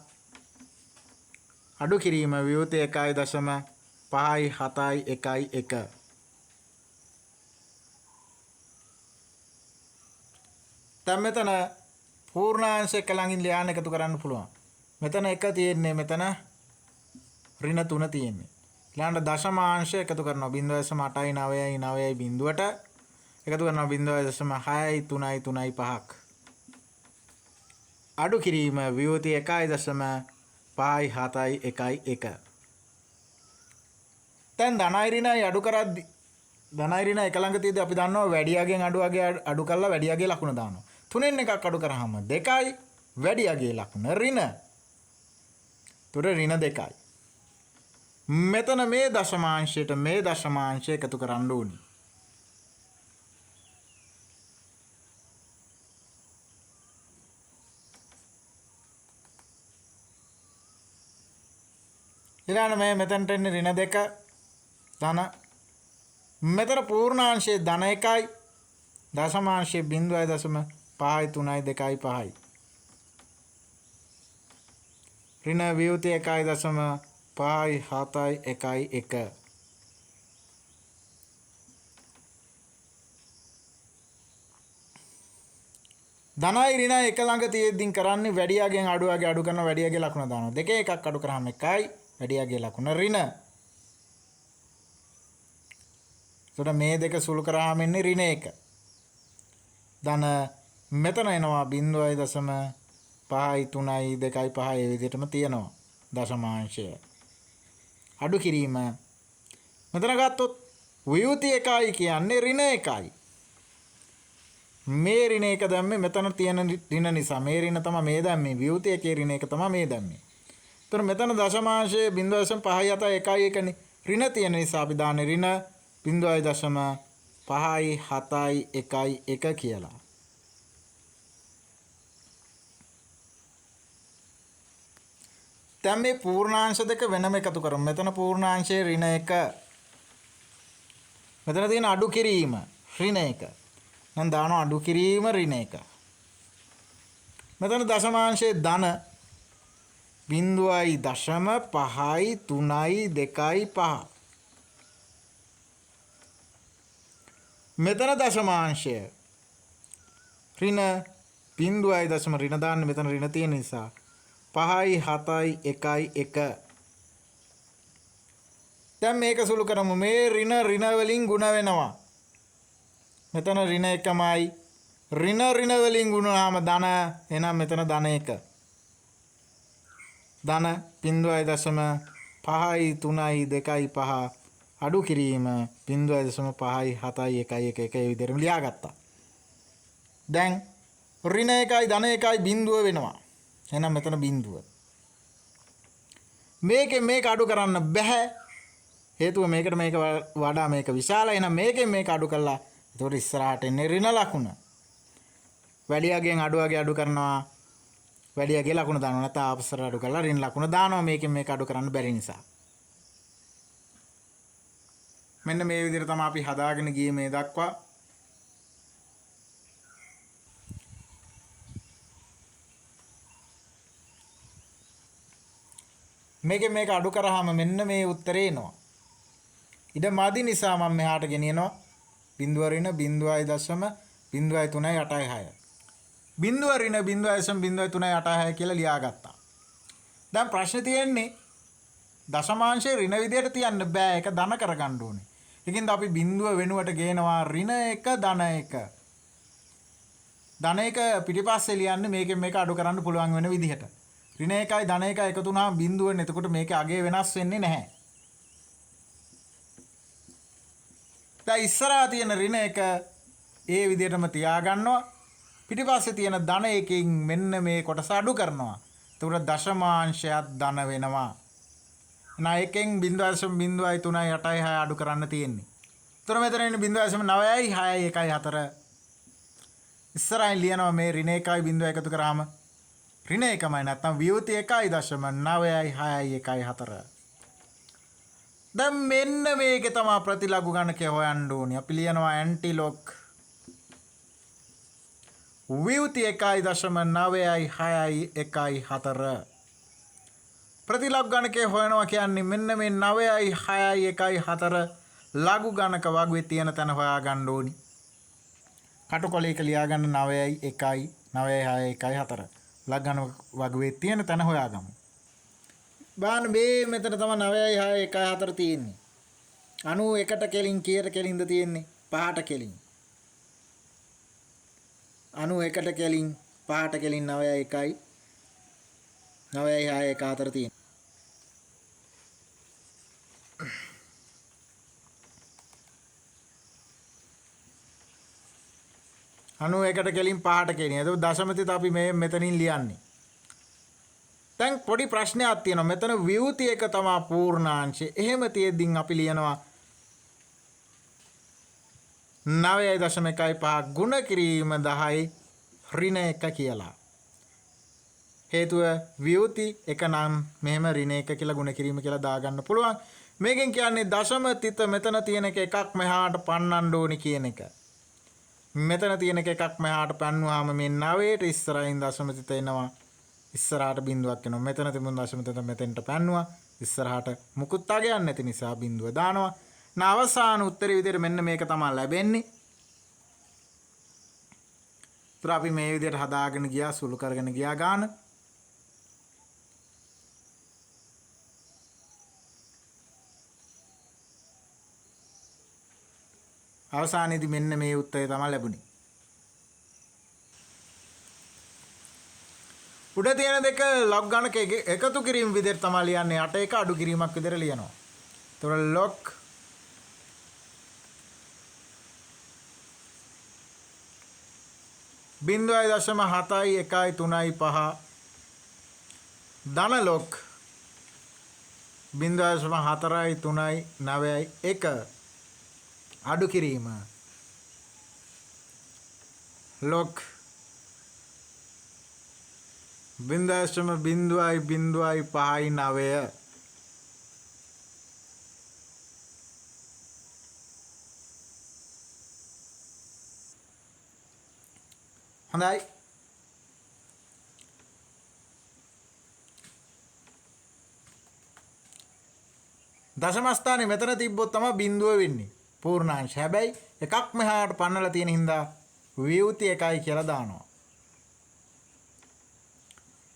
[SPEAKER 1] අඩු කිරීම වියුති 1.5යි 7යි 1යි 1. දැන් මෙතන පූර්ණාංශ එක ළඟින් ලියන්න එකතු කරන්න පුළුවන්. මෙතන 1 තියෙන්නේ මෙතන ඍණ 3 තියෙන්නේ. ඊළඟට දශමාංශ එකතු කරනවා 0.8යි 9යි 9යි බිඳුවට එකතු කරනවා 0.6යි 3යි 3යි 5ක්. අඩු කිරීම වියුති 1.5යි 7යි 1යි 1. දැන් ධනයි ඍණයි අඩු කරද්දි ධනයි ඍණ එක ළඟ තියදී අපි දන්නවා වැඩියගෙන් අඩු කරලා වැඩියගේ ලකුණ දානවා. 3න් එකක් අඩු කරාම 2යි වැඩියගේ ලකුණ ඍණ. තුර ඍණ 2යි. මෙතන මේ දශමාංශයට මේ දශමාංශය එකතු කරන්න ඕනේ. ඊළඟ මේ මෙතනට එන්නේ ඍණ 2 ධන මෙතන පූර්ණාංශයේ ධන 1යි දශමාංශයේ 0.5යි 3යි 2යි 5යි ඍණ වියුති 1.5යි 7යි 1යි 1. ධනයි ඍණයි එක ළඟ තියෙද්දින් කරන්නේ වැඩියගෙන් අඩුවගේ අඩු කරන වැඩියගේ ලකුණ දානවා. දෙකේ එකක් අඩු කරාම 1යි වැඩියගේ ලකුණ ඍණ. එතකොට මේ දෙක සුළු කරාම එන්නේ ඍණ 1. ධන මෙතන එනවා 0.5යි 3යි 2යි 5යි ඒ විදිහටම තියෙනවා දශමාංශය. අඩු කිරීම මෙතන ගත්තොත් වියුති 1යි කියන්නේ ඍණ 1යි. මේ ඍණ 1 දැම්මේ මෙතන තියෙන ඍණ නිසා මේ ඍණ තමයි මේ දැම්මේ වියුති 1 ඍණ 1 තමයි මේ දැම්මේ. එතන මෙතන දශමාංශයේ 0.5යි 7යි 1යි 1නේ ඍණ තියෙන නිසා අපි දාන්නේ ඍණ 0.5යි 7යි 1යි 1 කියලා. දැන් මේ පූර්ණාංශ දෙක වෙනම එකතු කරමු. මෙතන පූර්ණාංශයේ ඍණ 1 මෙතන තියෙන අඩු කිරීම ඍණ 1. මම දානවා අඩු කිරීම ඍණ 1. මෙතන දශමාංශයේ ධන 0.5යි 3යි 2යි 5. මෙතන දශමාංශය ඍණ 0.5 ඍණ දාන්න මෙතන ඍණ තියෙන නිසා 5යි 7යි 1යි 1. දැන් මේක සුළු කරමු. මේ ඍණ වලින් ගුණ වෙනවා. මෙතන ඍණ 1මයි ඍණ වලින් ගුණාම ධන එහෙනම් මෙතන ධන 1. ධන 0.5යි 3යි 2යි 5 අඩු කිරීම 0.5යි 7යි 1යි 1 1 ඒ විදිහටම ලියාගත්තා. දැන් ඍණ 1යි ධන 1යි බිඳුව වෙනවා. එහෙනම් මෙතන බිඳුව. මේකෙන් මේක අඩු කරන්න බෑ. හේතුව මේකට මේක වඩා මේක විශාලයි. එහෙනම් මේකෙන් මේක අඩු කළා. ඒතකොට ඉස්සරහට එන්නේ ඍණ ලකුණ. වැඩියගෙන් අඩුවගේ අඩු කරනවා. වැඩියගේ ලකුණ දානවා. නැත්නම් ආපස්සට අඩු කරලා ඍණ ලකුණ දානවා. මේකෙන් මේක අඩු කරන්න බැරි නිසා. මෙන්න මේ විදිහට තමයි අපි හදාගෙන ගියේ මේ දක්වා. මේක අඩු කරාම මෙන්න මේ උත්තරේ එනවා. ඉඩ මදි නිසා මම මෙහාට ගෙනියනවා. බිඳුව ඍණ 0.386. බිඳුව ඍණ 0.386 කියලා ලියාගත්තා. දැන් ප්‍රශ්නේ තියෙන්නේ දශමාංශයේ ඍණ විදියට තියන්න බෑ. ඒක ධන කරගන්න ඕනේ. ඒකින්ද අපි බිඳුව වෙනුවට ගේනවා ඍණ 1 ධන 1. ධන 1 පිටිපස්සේ ලියන්නේ මේකෙන් මේක අඩු කරන්න පුළුවන් වෙන විදිහට. ඍණ 1යි ධන 1යි එකතු වුණාම බිඳුව වෙන. එතකොට මේකේ අගය වෙනස් වෙන්නේ නැහැ. දැන් ඉස්සරහා තියෙන ඍණ එක ඒ විදිහටම තියාගන්නවා. පිටිපස්සේ තියෙන ධන එකකින් මෙන්න මේ කොටස අඩු කරනවා. එතකොට දශමාංශයක් ධන වෙනවා. නා එකෙන් 0.03886 අඩු කරන්න තියෙන්නේ. එතකොට මෙතන ඉන්නේ 0.964 ඉස්සරහින් ලියනවා මේ ඍණ 1.0 එකතු කරාම ඍණ එකමයි නැත්නම් ව්‍යුති 1.964. දැන් මෙන්න මේකේ තමයි ප්‍රතිලඝු ගණකය හොයන්න ඕනේ. අපි ලියනවා ඇන්ටිලොග් ව්‍යුති 1.964. ප්‍රතිලඝු ගණකය හොයනවා කියන්නේ මෙන්න මේ 9.614 ලඝු ගණක වගුවේ තියෙන තැන හොයාගන්න ඕනි. කටුකොලයක ලියාගන්න 9.614 ලඝු ගණක වගුවේ තියෙන තැන හොයාගමු. බාන මේ මෙතන තමයි 9.614 තියෙන්නේ. 91ට කෙලින් කීයට කෙලින්ද තියෙන්නේ? 5ට කෙලින්. 91ට කෙලින් 5ට කෙලින් 9.614 තියෙන්නේ. එකට කෙලින් 5ට කෙලින්. ඒක දශමතිත අපි මේ මෙතනින් ලියන්නේ. දැන් පොඩි ප්‍රශ්නයක් තියෙනවා. මෙතන ව්‍යුති එක තමයි පූර්ණාංශය. එහෙම තියෙද්දින් අපි ලියනවා 9.15 ගුණ කිරීම 10 ඍණ 1 කියලා. හේතුව ව්‍යුති එක නම් මෙහෙම ඍණ 1 කියලා ගුණ කිරීම කියලා දාගන්න පුළුවන්. මේකෙන් කියන්නේ දශමතිත මෙතන තියෙන එකක් මෙහාට පන්නන්න ඕනි කියන එක. මෙතන තියෙන එකක් මෙහාට පන්නුවාම මේ 9ට ඉස්සරහින් දශමතිත එනවා. ඉස්සරහට බිඳුවක් එනවා. මෙතන තිබුණු දශමතිත මෙතෙන්ට පැන්නුවා. ඉස්සරහට මුකුත් අගයක් නැති නිසා බිඳුව දානවා. අවසාන උත්තරේ විදිහට මෙන්න මේක තමයි ලැබෙන්නේ. ඒතර අපි මේ විදිහට හදාගෙන ගියා සුළු කරගෙන ගියා ගාන. අවසානයේදී මෙන්න මේ උත්තරය තමයි ලැබුණේ. උඩ තියෙන දෙක ලොග් ගණක එකතු කිරීම විදිහට තමයි ලියන්නේ. 8 එක අඩු කිරීමක් විදිහට ලියනවා. ඒතකොට ලොග් 0.715 ධන ලොග් 0.4391 අඩු කිරීම ලොග් 0.059 හොඳයි. දශම ස්ථානේ මෙතන තිබ්බොත් තමයි බිඳුව වෙන්නේ. පූර්ණාංශ. හැබැයි එකක් මෙහාට පන්නලා තියෙන හින්දා ව්‍යුති 1යි කියලා දානවා.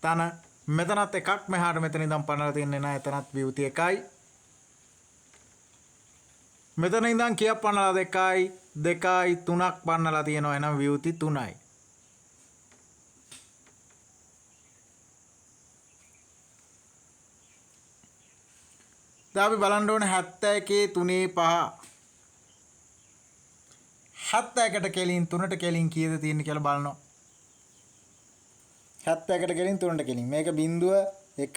[SPEAKER 1] තන මෙතනත් එකක් මෙහාට මෙතන ඉඳන් පන්නලා තියන්නේ නැහැ. එතනත් ව්‍යුති 1යි. මෙතන ඉඳන් කීයක් පන්නලා 2යි 2යි 3ක් පන්නලා තියෙනවා. එහෙනම් ව්‍යුති 3යි. දැන් අපි බලන්න ඕනේ 71 3 5 71ට කෙලින් 3ට කෙලින් කීයද තියෙන්නේ කියලා බලනවා. 71ට කෙලින් 3ට කෙලින් මේක බිඳුව 1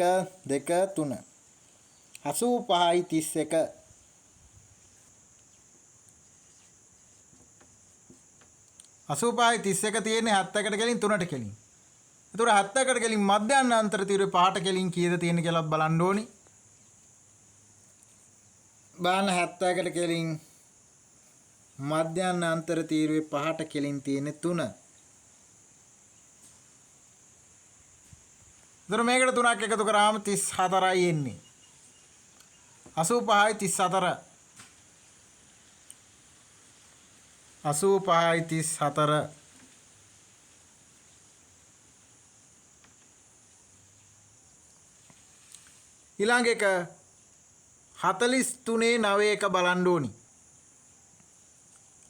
[SPEAKER 1] 2 3 85යි 31 85යි 31 තියෙන්නේ 71ට කෙලින් 3ට කෙලින්. ඒතකොට 71ට කෙලින් මධ්‍යස්ථ අන්තර තීරේ 5ට කෙලින් කීයද තියෙන්නේ කියලා බලන්න ඕනි. බලන්න 71ට කෙලින් මධ්‍යස්ථ අන්තර තීරුවේ 5ට කෙලින් තියෙන්නේ 3. එතන මේකට 3ක් එකතු කරාම 34යි එන්නේ. 85යි 34. 85යි 34. ඊළඟ එක 43 91 බලන්න ඕනි.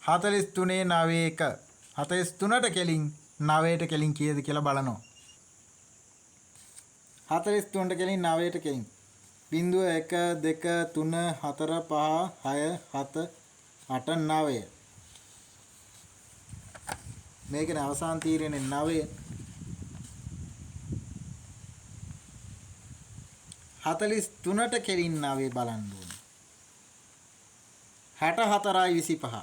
[SPEAKER 1] 43 91 43ට කෙලින් 9ට කෙලින් කීයද කියලා බලනවා. 43ට කෙලින් 9ට කෙලින් 0 1 2 3 4 5 6 7 8 9 මේකනේ අවසාන තීරණේ 9 43ට කෙලින් 9 බලන්න ඕනේ 64යි 25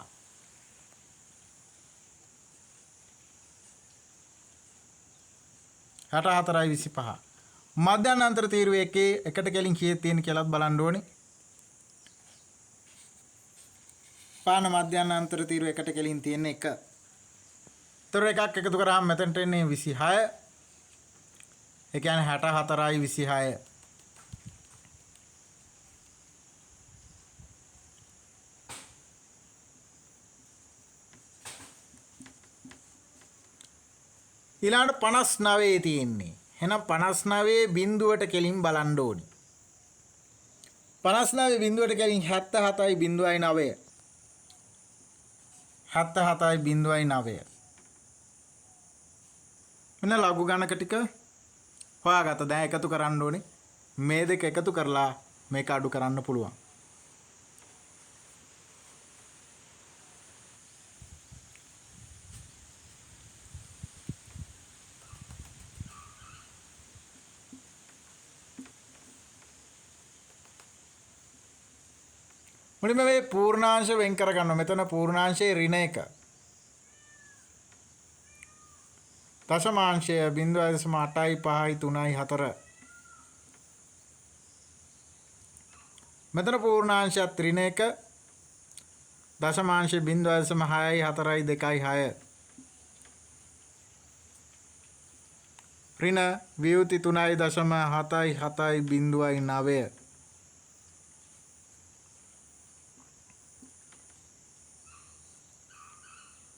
[SPEAKER 1] 64යි 25 මධ්‍යන්තර තීරුවේ එකේ එකට කෙලින් කීයක් තියෙන කියලාත් බලන්න ඕනේ පාන මධ්‍යන්තර තීරුව එකට කෙලින් තියෙන එක. තොර එකක් එකතු කරාම මෙතනට එන්නේ 26. ඒ කියන්නේ 64යි 26. ඊළඟට 59 තියෙන්නේ. එහෙනම් 59 බිඳුවට කෙලින් බලන්න ඕනි. 59 බිඳුවට කෙලින් 77.9. 77.9. මෙන්න ලඝු ගණක ටික හොයාගත්ත. දැන් එකතු කරන්න ඕනේ. මේ දෙක එකතු කරලා මේක අඩු කරන්න පුළුවන්. මුලින්ම මේ පූර්ණාංශ වෙන් කර ගන්නවා. මෙතන පූර්ණාංශයේ ඍණ 1. දශමාංශය 0.8යි 5යි 3යි 4. මෙතන පූර්ණාංශයත් ඍණ 1. දශමාංශය 0.6යි 4යි 2යි 6. ඍණ වියුති 3.7යි 7යි 0.9.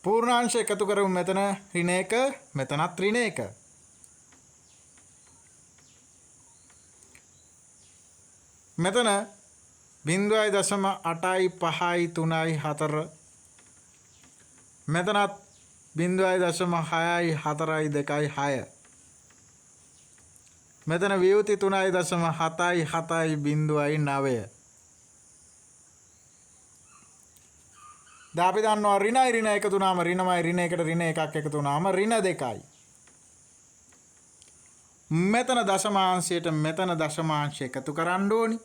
[SPEAKER 1] පූර්ණාංශ එකතු කරමු. මෙතන ඍණ 1 මෙතනත් ඍණ 1. මෙතන 0.8යි 5යි 3යි 4. මෙතනත් 0.6යි 4යි 2යි 6. මෙතන වියුති 3.7යි 7යි 0.9. දැන් අපි දන්නවා ඍණයි ඍණ එකතු වුණාම ඍණමයි ඍණ එකට ඍණ එකක් එකතු වුණාම ඍණ 2යි. මෙතන දශමාංශයට මෙතන දශමාංශ එකතු කරන්න ඕනි.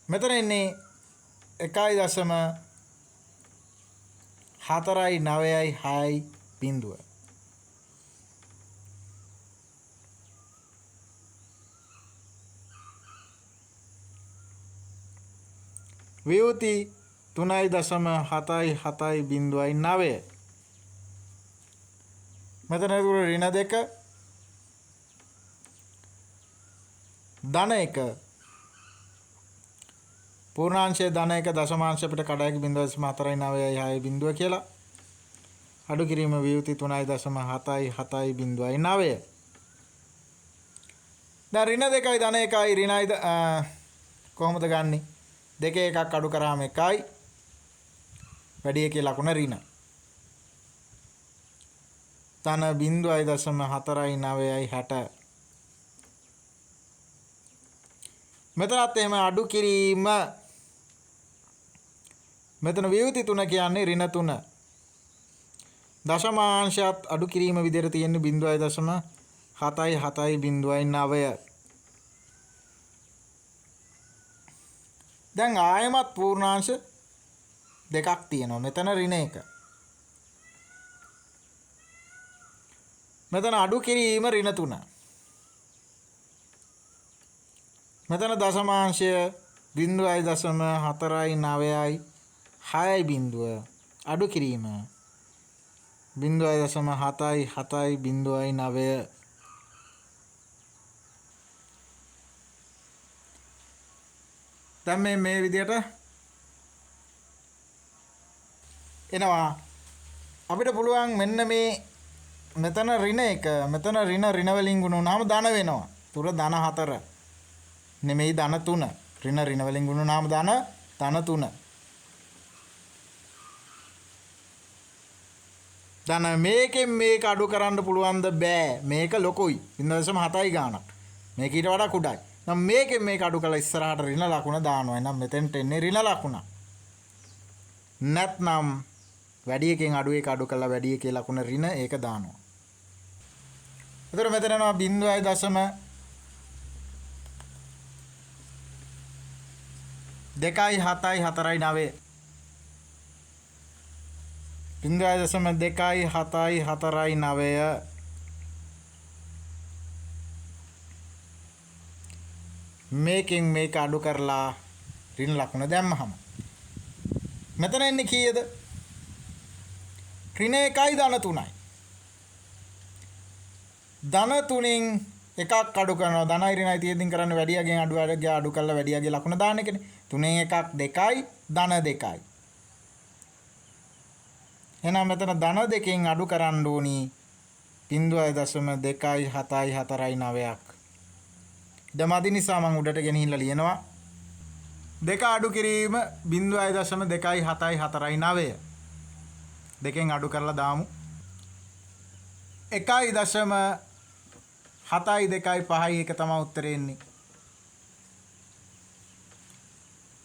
[SPEAKER 1] මෙතන එන්නේ 1.4යි 9යි 6යි බිඳුව. වියුති 3.7යි 7යි 0.9. මෙතන ඍණ 2 ධන 1 පූර්ණාංශයේ ධන 1 දශමාංශ අපිට කඩායක 0.4යි 9යි 6යි බිඳුව කියලා අඩු කිරීම වියුති 3.7යි 7යි 0.9. දැන් ඍණ 2යි ධන 1යි ඍණයි කොහොමද ගන්නෙ? දෙකේ එකක් අඩු කරාම 1යි වැඩි එකේ ලකුණ ඍණ. ධන 0.4යි 9යි 60. මෙතනත් එහෙම අඩු කිරීම. මෙතන වියුති 3 කියන්නේ ඍණ 3. දශමාංශයත් අඩු කිරීම විදිහට තියෙන්නේ 0.7යි 7යි 0.9. දැන් ආයමත් පූර්ණාංශ දෙකක් තියෙනවා. මෙතන ඍණ 1. මෙතන අඩු කිරීම ඍණ 3. මෙතන දශමාංශය 0.4යි 9යි 6යි බිඳුව අඩු කිරීම 0.7යි 7යි 0.9. දැන් මේ විදිහට එනවා. අපිට පුළුවන් මෙන්න මේ මෙතන ඍණ 1 මෙතන ඍණ වලින් ගුණ වුණාම ධන වෙනවා. තුර ධන 4 නෙමෙයි ධන 3. ඍණ වලින් ගුණ වුණාම ධන 3. ධන මේකෙන් මේක අඩු කරන්න පුළුවන්ද? බෑ. මේක ලොකුයි. 0.7යි ගාණක්. මේක ඊට වඩා කුඩායි. නම් මේකෙන් මේක අඩු කරලා ඉස්සරහට ඍණ ලකුණ දානවා. එහෙනම් මෙතෙන්ට එන්නේ ඍණ ලකුණ. නැත්නම් වැඩි එකෙන් අඩු එක අඩු කරලා වැඩි එකේ ලකුණ ඍණ ඒක දානවා. එතකොට මෙතන යනවා 0.27449 0.27449 මේකෙන් මේක අඩු කරලා ඍණ ලකුණ දැම්මහම මෙතන එන්නේ කීයද? ඍණ 1යි ධන 3යි. ධන 3න් එකක් අඩු කරනවා. ධනයි ඍණයි තියෙද්දින් කරන්නේ වැඩියගෙන් අඩු කරලා වැඩියගේ ලකුණ දාන්න එකනේ. 3න් එකක් 2යි ධන 2යි. එහෙනම් මෙතන ධන 2කින් අඩු කරන්න ඕනි 0.27449ක්. දමදි නිසා මම උඩට ගෙනහිල්ලා ලියනවා. දෙක අඩු කිරීම 0.27449. දෙකෙන් අඩු කරලා දාමු 1.725 එක තමයි උත්තරේ එන්නේ.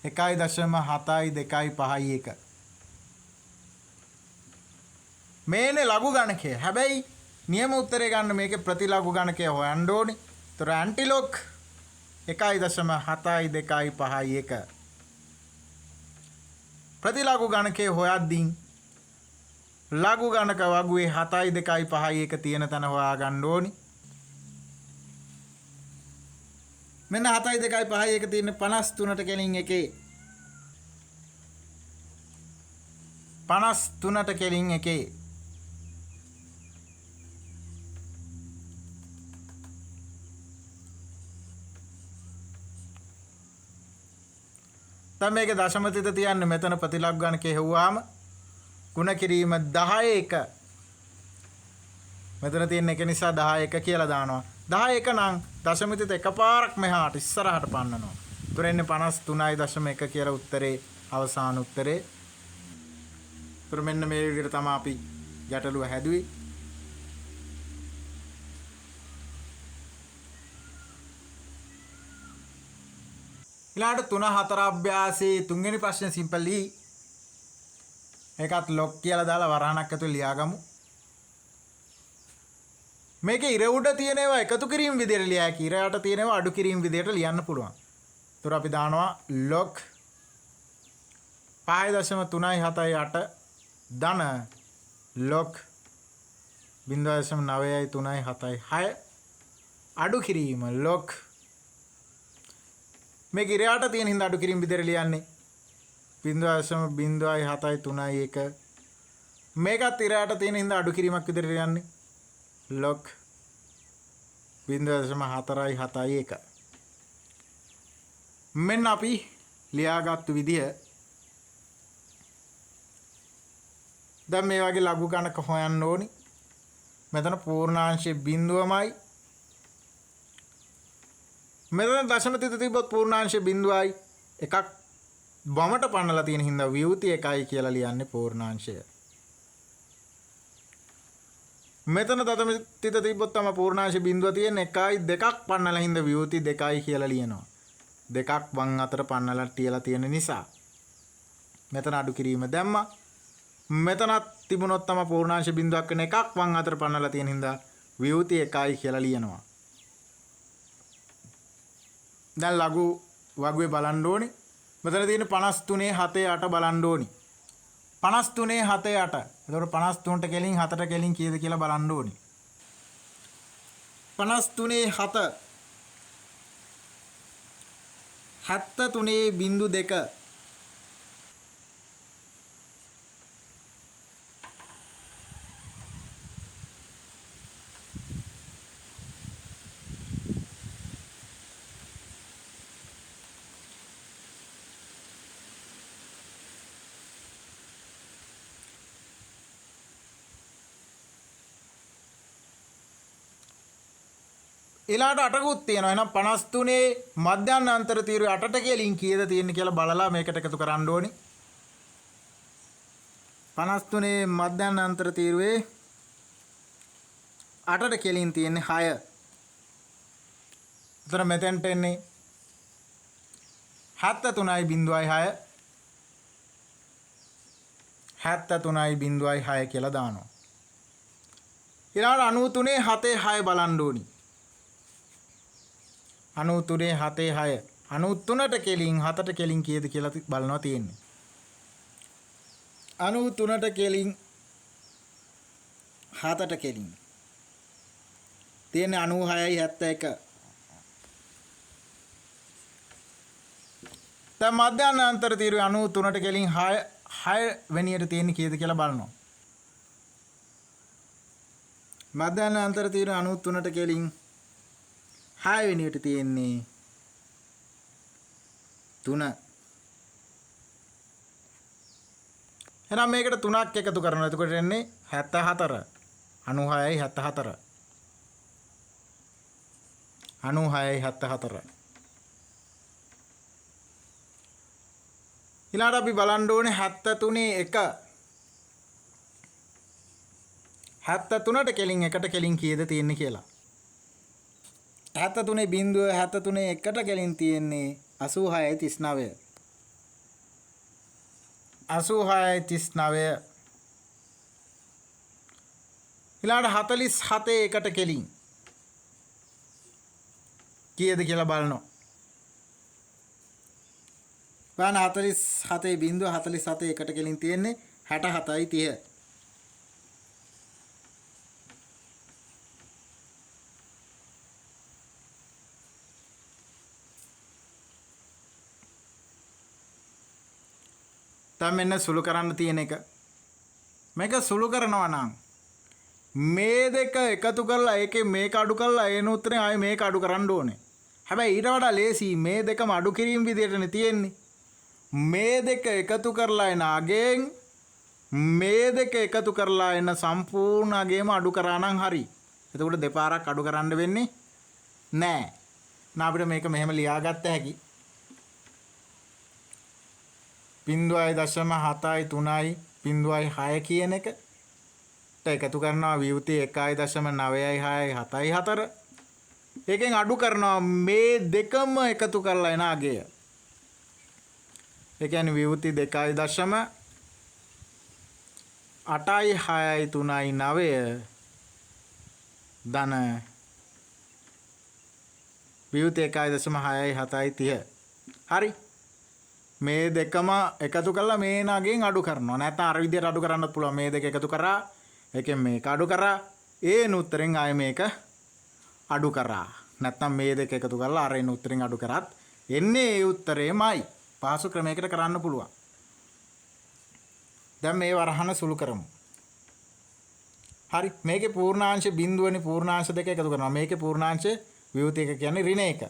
[SPEAKER 1] 1.725 මේනේ ලඝු ගණකය. හැබැයි නියම උත්තරේ ගන්න මේකේ ප්‍රතිලඝු ගණකය හොයන්න ඕනේ. ඒතර ඇන්ටිලොග් 1.725 ප්‍රතිලඝු ගණකය හොයද්දී ලඝු ගණක වගුවේ 7.251 තියෙන තැන හොයාගන්න ඕනි. මෙන්න 7.251 තියෙන 53ට කෙලින් එකේ 53ට කෙලින් එකේ දැන් මේකේ දශම තිත තියන්නේ මෙතන ප්‍රතිලඝු ගණකේ හෙව්වාම ගුණ කිරීම 10 මෙතන තියෙන එක නිසා 10 කියලා දානවා. 10 නම් දශම තිත එකපාරක් මෙහාට ඉස්සරහට පන්නනවා. උතර එන්නේ 53.1 කියලා උත්තරේ අවසාන උත්තරේ. උතර මෙන්න මේ විදිහට තමයි අපි ගැටලුව හැදුවේ. ඊළඟට 3 4 අභ්‍යාසයේ තුන්වෙනි ප්‍රශ්නේ සිම්පලි. ඒකත් ලොක් කියලා දාලා වරහණක් ඇතුලේ ලියාගමු. මේකේ ඉර උඩ තියෙන ඒවා එකතු කිරීම විදිහට ලියා හැකි. ඉර යට තියෙන ඒවා අඩු කිරීම විදිහට ලියන්න පුළුවන්. ඒතර අපි දානවා log 5.378 ධන log 0.93776 අඩු කිරීම log මේක ඉර යට තියෙන හින්දා අඩු කිරීම විදිහට ලියන්නේ 0.0731 මේකත් ඉර යට තියෙන හින්දා අඩු කිරීමක් විදිහට ලියන්නේ log 0.471 මෙන්න අපි ලියාගත්තු විදිය. දැන් මේ වගේ ලඝු ගණක හොයන්න ඕනි. මෙතන පූර්ණාංශයේ බිඳුවමයි. මෙතන දශම තිත තිබ්බොත් පූර්ණාංශයේ බිඳුවයි එකක් වමට පන්නලා තියෙන හින්දා විවෘති එකයි කියලා ලියන්නේ පූර්ණාංශය. මෙතන දශම තිත තිබ්බොත් තමයි පූර්ණාංශ බිඳුව තියෙන 1යි 2ක් පන්නලා හින්දා විවෘති 2යි කියලා ලියනවා. 2ක් වම් අතර පන්නලා තියලා තියෙන නිසා මෙතන අඩු කිරීම දැම්මා. මෙතනත් තිබුණොත් තමයි පූර්ණාංශ බිඳුවක් වෙන එකක් වම් අතර පන්නලා තියෙන හින්දා විවෘති 1යි කියලා ලියනවා. දැන් ලඝු වගුවේ බලන්න ඕනේ. මෙතන තියෙන 53.78 බලන්න ඕනේ. 53.78. එතකොට 53ට කෙලින් 7ට කෙලින් කීයද කියලා බලන්න ඕනේ. 53.7 73.2 ඊළාට 8කුත් තියෙනවා. එහෙනම් 53 මධ්‍යස්ථ අන්තර තීරුවේ 8ට කෙලින් කීයද තියෙන්නේ කියලා බලලා මේකට එකතු කරන්න ඕනේ. 53 මධ්‍යස්ථ අන්තර තීරුවේ 8ට කෙලින් තියෙන්නේ 6. උතර මෙතෙන්ට එන්නේ 73.6. 73.6 කියලා දානවා. ඊළඟට 93.7.6 බලන්න ඕනි. 93.7.6 93ට කෙලින් 7ට කෙලින් කීයද කියලා බලනවා තියෙන්නේ. 93ට කෙලින් 7ට කෙලින් තියෙන්නේ 96.71. දැන් මධ්‍යස්ථ අන්තර තීරුවේ 93ට කෙලින් 6 වෙනියට තියෙන්නේ කීයද කියලා බලනවා. මධ්‍යස්ථ අන්තර තීරුවේ 93ට කෙලින් 6 වෙනියට තියෙන්නේ 3. එහෙනම් මේකට 3ක් එකතු කරනවා. එතකොට එන්නේ 74. 96යි 74. 96යි 74. ඊළඟට අපි බලන්න ඕනේ 73.1. 73ට කෙලින් 1ට කෙලින් කීයද තියෙන්නේ කියලා. 73.73.1ට කෙලින් තියෙන්නේ 86.39. 86.39. ඊළඟට 47.1ට කෙලින් කීයද කියලා බලනවා. බලන්න 47.47.1ට කෙලින් තියෙන්නේ 67.30. දැන් මෙන්න සුළු කරන්න තියෙන එක. මේක සුළු කරනවා නම් මේ දෙක එකතු කරලා ඒකේ මේක අඩු කරලා එන උත්තරේ ආයේ මේක අඩු කරන්න ඕනේ. හැබැයි ඊට වඩා ලේසි මේ දෙකම අඩු කිරීම විදිහටනේ තියෙන්නේ. මේ දෙක එකතු කරලා එන අගෙන් මේ දෙක එකතු කරලා එන සම්පූර්ණ අගෙම අඩු කරා නම් හරි. එතකොට දෙපාරක් අඩු කරන්න වෙන්නේ නැහැ. නා අපිට මේක මෙහෙම ලියාගත්ත හැකි. 0.7යි 3යි 0.6 කියන එක එකතු කරනවා විවෘති 1.9යි 6යි 7යි 4. ඒකෙන් අඩු කරනවා මේ දෙකම එකතු කරලා එන අගය. ඒ කියන්නේ විවෘති 2.8යි 6යි 3යි 9 ධන විවෘති 1.6යි 7යි 30. හරි. මේ දෙකම එකතු කරලා මේ නගෙන් අඩු කරනවා. නැත්නම් අර විදිහට අඩු කරන්නත් පුළුවන්. මේ දෙක එකතු කරා ඒකෙන් මේක අඩු කරා ඒ උත්තරෙන් ආයේ මේක අඩු කරා. නැත්නම් මේ දෙක එකතු කරලා අර එන උත්තරෙන් අඩු කරත් එන්නේ ඒ උත්තරේමයි. පහසු ක්‍රමයකට කරන්න පුළුවන්. දැන් මේ වරහන සුළු කරමු. හරි. මේකේ පූර්ණාංශ බිඳුවනේ පූර්ණාංශ දෙක එකතු කරනවා. මේකේ පූර්ණාංශ විවෘත එක කියන්නේ ඍණ එක.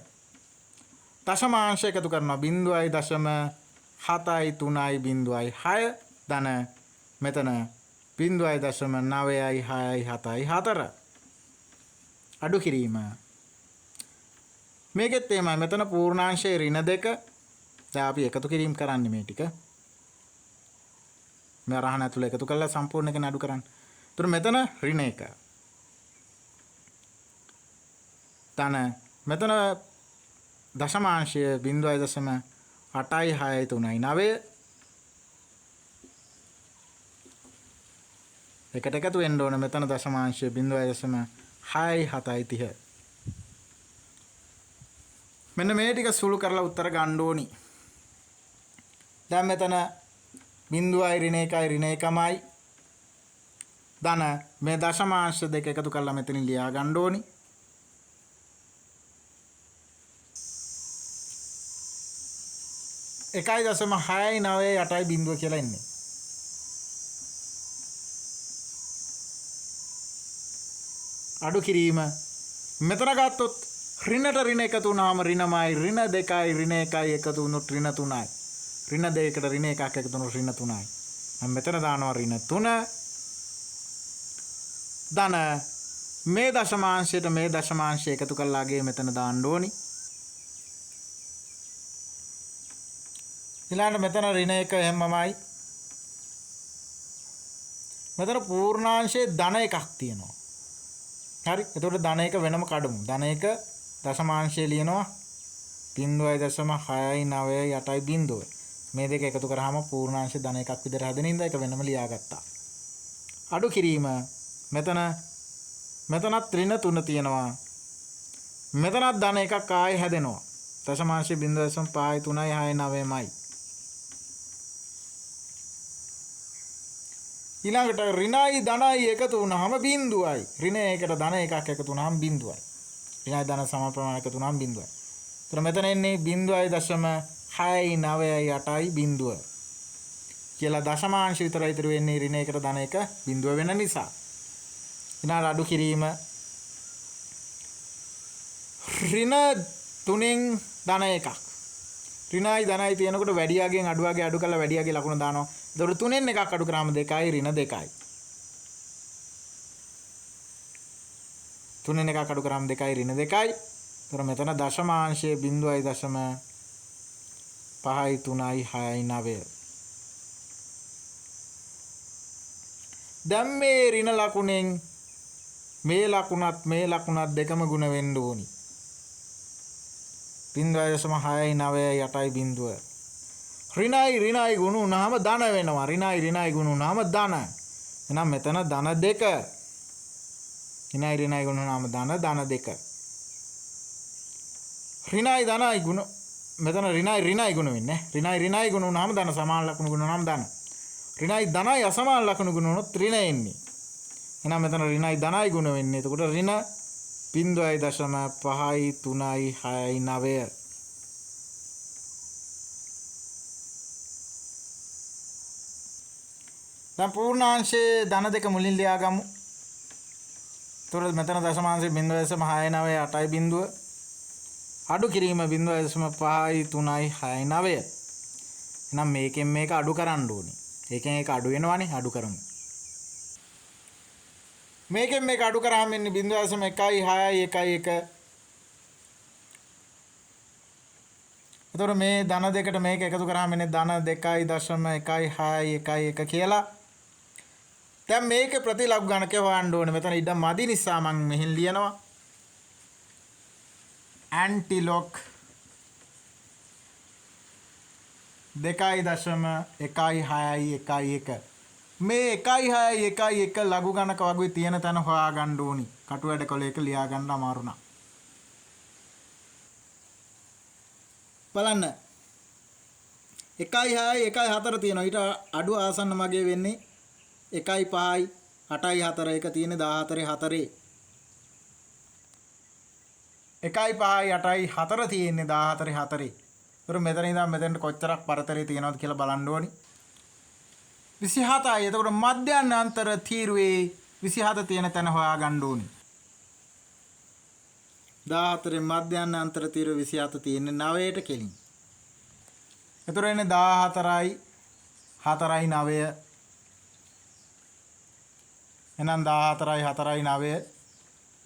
[SPEAKER 1] දශමාංශ එකතු කරනවා 0.7යි 3යි 0.6 ධන මෙතන 0.9යි 6යි 7යි 4 අඩු කිරීම. මේකෙත් එමය මෙතන පූර්ණාංශයේ ඍණ දෙක. දැන් අපි එකතු කිරීම කරන්නේ මේ ටික. මේ රහන ඇතුළේ එකතු කරලා සම්පූර්ණ එක නඩු කරන්න. ඒතර මෙතන ඍණ එක. ධන මෙතන දශමාංශය 0.8යි 6යි 3යි 9 එකට එකතු වෙන්න ඕන. මෙතන දශමාංශය 0.6යි 7යි 30. මෙන්න මේ ටික සුළු කරලා උත්තර ගන්න ඕනි. දැන් මෙතන 0යි ඍණ 1යි ඍණ 1මයි ධන මේ දශමාංශ දෙක එකතු කරලා මෙතනින් ලියා ගන්න ඕනි. එකයි 0.6යි 9යි 8යි බිඳුව කියලා එන්නේ. අඩු කිරීම මෙතන ගත්තොත් ඍණට ඍණ එකතු වුණාම ඍණමයි ඍණ 2යි ඍණ 1යි එකතු වුණොත් ඍණ 3යි. ඍණ 2කට ඍණ 1ක් එකතු වුණොත් ඍණ 3යි. මම මෙතන දානවා ඍණ 3 ධන මේ දශමාංශයට මේ දශමාංශය එකතු කළාගේ මෙතන දාන්න ඕනි. ඊළඟට මෙතන ඍණ 1 එහෙමමයි. මෙතන පූර්ණාංශයේ ධන එකක් තියෙනවා. හරි. එතකොට ධන එක වෙනම කඩමු. ධන එක දශමාංශය ලියනවා 0.6යි 9යි 8යි බිඳුව. මේ දෙක එකතු කරාම පූර්ණාංශ ධන එකක් විතර හැදෙන ඉඳ එක වෙනම ලියාගත්තා. අඩු කිරීම මෙතනත් ඍණ 3 තියෙනවා. මෙතනත් ධන එකක් ආයෙ හැදෙනවා. දශමාංශ 0.53969මයි. ඊළඟට ඍණයි ධනයි එකතු වුනහම බිඳුවයි. ඍණ එකකට ධන එකක් එකතු වුනහම බිඳුවයි. ඍණයි ධන සම ප්‍රමාණයක් එකතු වුනහම බිඳුවයි. ඒතර මෙතන එන්නේ 0.698යි බිඳුව. කියලා දශමාංශ විතරයි ඉතුරු වෙන්නේ ඍණ එකට ධන එක බිඳුව වෙන නිසා. ඊළඟ අඩු කිරීම ඍණ 3න් ධන එකක්. ඍණයි ධනයි තියෙනකොට වැඩියාගෙන් අඩුවාගේ අඩු කරලා වැඩියාගේ ලකුණ දානවා. එතකොට 3න් එකක් අඩු කරාම 2යි ඍණ 2යි. 3න් එකක් අඩු කරාම 2යි ඍණ 2යි. ඒතර මෙතන දශමාංශයේ 0.53969. දැන් මේ ඍණ ලකුණෙන් මේ ලකුණත් දෙකම ගුණ වෙන්න ඕනි. 0.698යි බිඳුව. ඍණයි ගුණ වුණාම ධන වෙනවා. ඍණයි ගුණ වුණාම ධන. එහෙනම් මෙතන ධන 2. ඍණයි ගුණ වුණාම ධන 2. ඍණයි ධනයි ගුණ මෙතන ඍණයි ගුණ වෙන්නේ. ඍණයි ගුණ වුණාම ධන සමාන ලකුණු ගුණ වුණාම ධන. ඍණයි ධනයි අසමාන ලකුණු ගුණ වුණොත් ඍණ එන්නේ. එහෙනම් මෙතන ඍණයි ධනයි ගුණ වෙන්නේ. එතකොට ඍණ 0.53969. දැන් පූර්ණාංශයේ ධන දෙක මුලින් ලියාගමු. එතකොට මෙතන දශමාංශයේ 0.698යි බිඳුව. අඩු කිරීම 0.53969. එහෙනම් මේකෙන් මේක අඩු කරන්න ඕනේ. ඒකෙන් ඒක අඩු වෙනවනේ. අඩු කරමු. මේකෙන් මේක අඩු කරාම ඉන්නේ 0.1611. එතකොට මේ ධන දෙකට මේක එකතු කරාම ඉන්නේ ධන 2.1611 කියලා. දැන් මේකේ ප්‍රතිලබ් ගණකේ හොයන්න ඕනේ. මෙතන ඉඩ මදි නිසා මම මෙහෙන් ලියනවා. ඇන්ටිලොග් 2.1611. මේ 1.611 ලඝු ගණක වගේ තියෙන තැන හොයාගන්න ඕනි. කටු වැඩ කොලයක ලියා ගන්න අමාරු නා. බලන්න 1.6යි 1.4 තියෙනවා. ඊට අඩු ආසන්න මගේ වෙන්නේ 1.5යි 8යි 4 එක තියෙන්නේ 14යි 4. 1.5යි 8යි 4 තියෙන්නේ 14යි 4. ඒතර මෙතන ඉඳන් මෙතෙන්ට කොච්චරක් පරතරය තියෙනවද කියලා බලන්න ඕනි. 27යි. එතකොට මධ්‍යයන් අන්තර තීරුවේ 27 තියෙන තැන හොයාගන්න ඕනි. 14 මධ්‍යයන් අන්තර තීරුව 27 තියෙන්නේ 9ට කෙලින්. එතකොට එන්නේ 14යි 4යි 9. එහෙනම් 14යි 4යි 9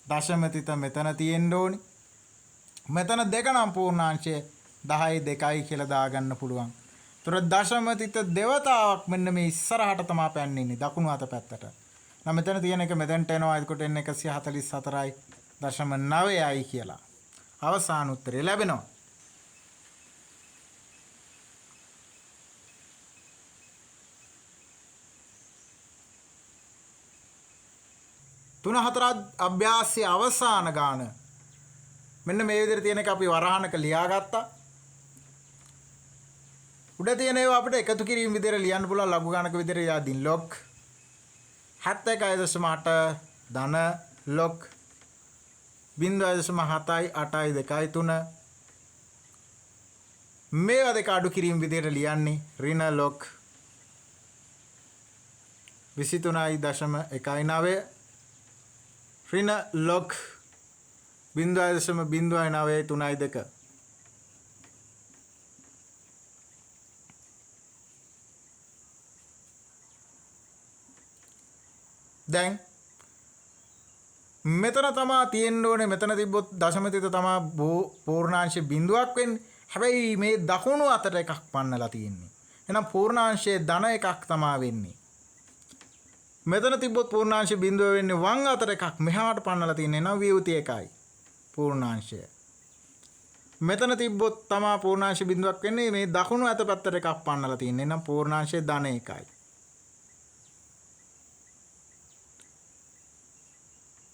[SPEAKER 1] දශමතිත මෙතන තියෙන්න ඕනි. මෙතන දෙක නම් පූර්ණාංශය 10යි 2යි කියලා දාගන්න පුළුවන්. ඒතර දශමතිත දෙවතාවක් මෙන්න මේ ඉස්සරහට තමයි පැන්නේ ඉන්නේ දකුණු අත පැත්තට. නම් මෙතන තියෙන එක මෙතෙන්ට එනවා. එතකොට එන්නේ 144යි 0.9යි කියලා. අවසාන උත්තරය ලැබෙනවා. තුන හතර අභ්‍යාසයේ අවසාන ගාන මෙන්න මේ විදිහට තියෙන එක අපි වරහණක ලියාගත්තා. උඩ තියෙන ඒවා අපිට එකතු කිරීම විදිහට ලියන්න පුළුවන් ලඝු ගණක විදිහට යදින් log 71.8 ධන log 0.7යි 8යි 2යි 3 මේවා දෙක අඩු කිරීම විදිහට ලියන්නේ ඍණ log 23.19 ඍණ log 0.093.2 දැන් මෙතන තමා තියෙන්න ඕනේ. මෙතන තිබ්බොත් දශමතිත තමා පූර්ණාංශ බිඳුවක් වෙන්නේ. හැබැයි මේ දකුණු අතට එකක් පන්නලා තියෙන්නේ. එහෙනම් පූර්ණාංශයේ ධන එකක් තමා වෙන්නේ. මෙතන තිබ්බොත් පූර්ණාංශ බිඳුව වෙන්නේ වම් අතට එකක් මෙහාට පන්නලා තියෙන්නේ. එහෙනම් වියුති එකයි පූර්ණාංශය. මෙතන තිබ්බොත් තමයි පූර්ණාංශ බිඳුවක් වෙන්නේ. මේ දකුණු අත පැත්තට එකක් පන්නලා තියෙන්නේ. නම් පූර්ණාංශය ධන 1යි.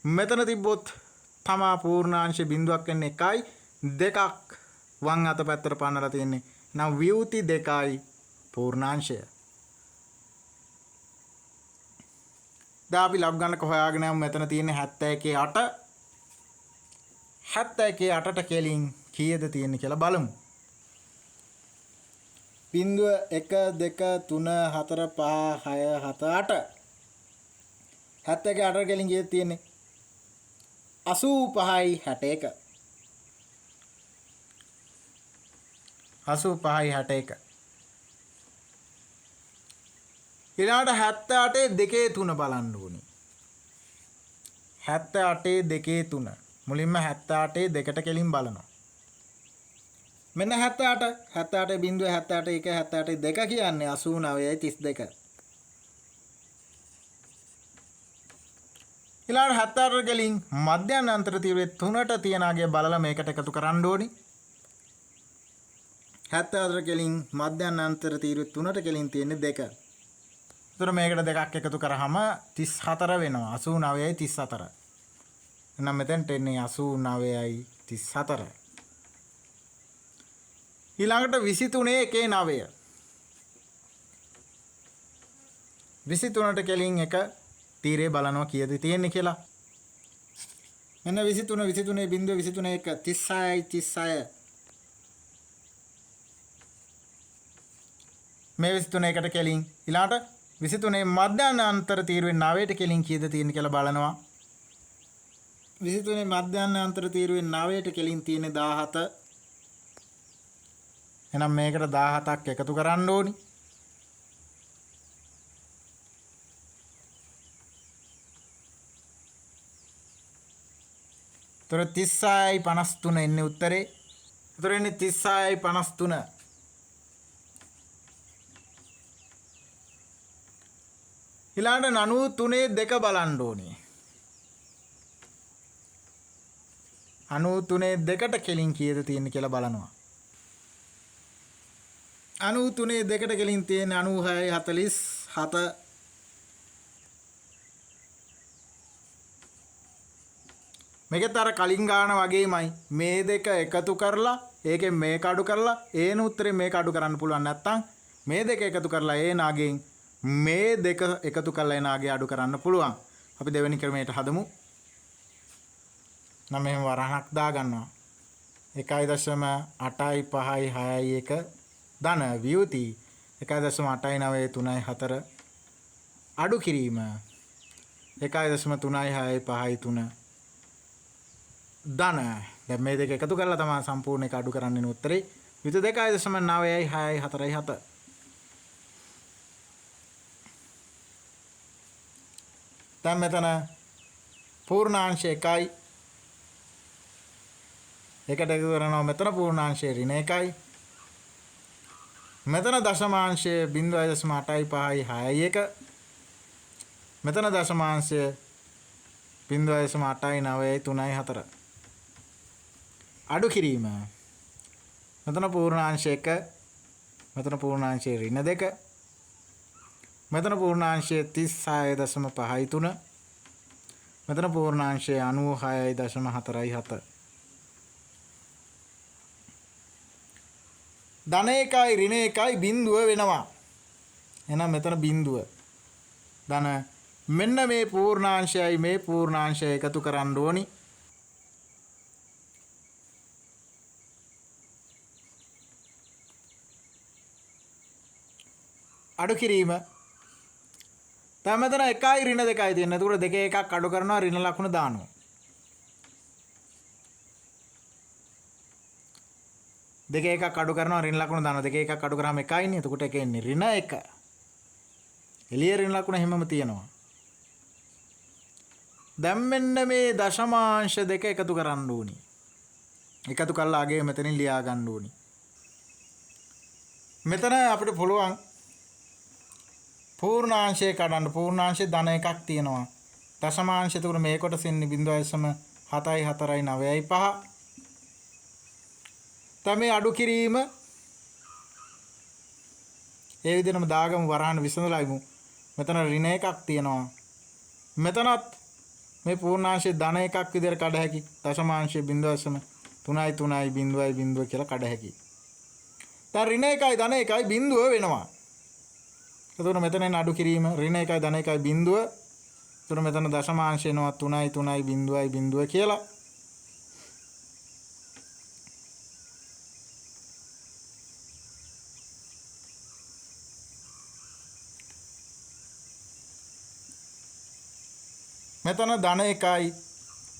[SPEAKER 1] මෙතන තිබ්බොත් තමයි පූර්ණාංශ බිඳුවක් වෙන්නේ 1යි. දෙකක් වම් අත පැත්තට පන්නලා තියෙන්නේ. නම් වියුති 2යි පූර්ණාංශය. දැන් අපි ලබ ගන්නක හොයාගෙන යමු. මෙතන තියෙන්නේ 71 8. 71 8ට කෙලින් කීයද තියෙන්නේ කියලා බලමු. 0 1 2 3 4 5 6 7 8. 71 8ට කෙලින් කීයද තියෙන්නේ? 85යි 61. 85යි 61. ඊළඟට 78 2 3 බලන්න ඕනේ. 78 2 3. මුලින්ම 78 2ට කෙලින් බලනවා. මෙන්න 78 බිංදුව 78 1 78 2 කියන්නේ 89යි 32. ඊළඟ 78 කෙලින් මධ්‍යම අන්තර තීව්‍රය 3ට තියනාගේ බලලා මේකට එකතු කරන්න ඕනි. 74 කෙලින් මධ්‍යම අන්තර තීව්‍රය 3ට කෙලින් තියෙන්නේ 2. ඒතර මේකට දෙකක් එකතු කරාම 34 වෙනවා. 89යි 34. එහෙනම් මෙතෙන්ට එන්නේ 89යි 34. ඊළඟට 23 1 9. 23ට කෙලින් එක තීරේ බලනවා කීයද තියෙන්නේ කියලා. මෙන්න 23 බිංදුව 23 1 36යි 36. මේ 23 එකට කෙලින් ඊළඟට 23 මධ්‍යම අන්තර තීරුවේ 9ට කෙලින් කීයද තියෙන්නේ කියලා බලනවා. 23 මධ්‍යම අන්තර තීරුවේ 9ට කෙලින් තියෙන්නේ 17. එහෙනම් මේකට 17ක් එකතු කරන්න ඕනි. තොර 36යි 53 එන්නේ උත්තරේ. උතර එන්නේ 36යි 53. ඊළඟට 93 2 බලන්න ඕනේ. 93 2ට කෙලින් කීයද තියෙන්නේ කියලා බලනවා. 93 2ට කෙලින් තියෙන 96යි 47. මේකත් අර කලින් ගාන වගේමයි. මේ දෙක එකතු කරලා ඒකෙන් මේක අඩු කරලා ඒන උත්තරේ මේක අඩු කරන්න පුළුවන්. නැත්නම් මේ දෙක එකතු කරලා ඒ නාගෙන් මේ දෙක එකතු කරලා ඒ නාගේ අඩු කරන්න පුළුවන්. අපි දෙවෙනි ක්‍රමයට හදමු. නම් මෙහෙම වරහණක් දා ගන්නවා. 1.8යි 5යි 6යි 1 ධන වියුති 1.8යි 9යි 3යි 4 අඩු කිරීම 1.3යි 6යි 5යි 3 ධන. දැන් මේ දෙක එකතු කරලා තමයි සම්පූර්ණ එක අඩු කරන්නේ උත්තරේ. විත 2.9යි 6යි 4යි 7. දැන් මෙතන පූර්ණාංශ 1යි. එකට එකතු කරනවා මෙතන පූර්ණාංශය ඍණ 1යි. මෙතන දශමාංශය 0.8යි 5යි 6යි 1. මෙතන දශමාංශය 0.8යි 9යි 3යි 4. අඩු කිරීම. මෙතන පූර්ණාංශ 1. මෙතන පූර්ණාංශය ඍණ 2. මෙතන පූර්ණාංශය 36.5යි 3. මෙතන පූර්ණාංශය 96.4යි 7. ධන 1යි ඍණ 1යි බිඳුව වෙනවා. එහෙනම් මෙතන බිඳුව. ධන මෙන්න මේ පූර්ණාංශයයි මේ පූර්ණාංශය එකතු කරන්න ඕනි. අඩු කිරීම. දැන් මෙතන 1යි ඍණ 2යි තියෙනවා. ඒකට දෙක එකක් අඩු කරනවා ඍණ ලකුණ දානවා. දෙක එකක් අඩු කරනවා ඍණ ලකුණ දානවා. දෙක එකක් අඩු කරාම 1යිනේ. එතකොට එක එන්නේ ඍණ 1. එළිය ඍණ ලකුණ හැමම තියෙනවා. දැන් මෙන්න මේ දශමාංශ දෙක එකතු කරන්න ඕනි. එකතු කරලා ආගේ මෙතනින් ලියා ගන්න ඕනි. මෙතන අපිට පුළුවන් පූර්ණාංශය කඩන්න. පූර්ණාංශය ධන එකක් තියෙනවා. දශමාංශය එතකොට මේ කොටස ඉන්නේ 0.7යි 4යි 9යි 5. දැන් මේ අඩු කිරීම ඒ විදිහටම දාගමු වරහන් විසඳලා ඉමු. මෙතන ඍණ එකක් තියෙනවා. මෙතනත් මේ පූර්ණාංශයේ ධන එකක් විදිහට කඩ හැකි. දශමාංශයේ 0.3.0.0 කියලා කඩ හැකි. දැන් ඍණ එකයි ධන එකයි බිඳුව වෙනවා. එතකොට මෙතන අඩු කිරීම ඍණ එකයි ධන එකයි බිඳුව. එතකොට මෙතන දශමාංශය එනවා 3.3.0 කියලා. මෙතන ධන එකයි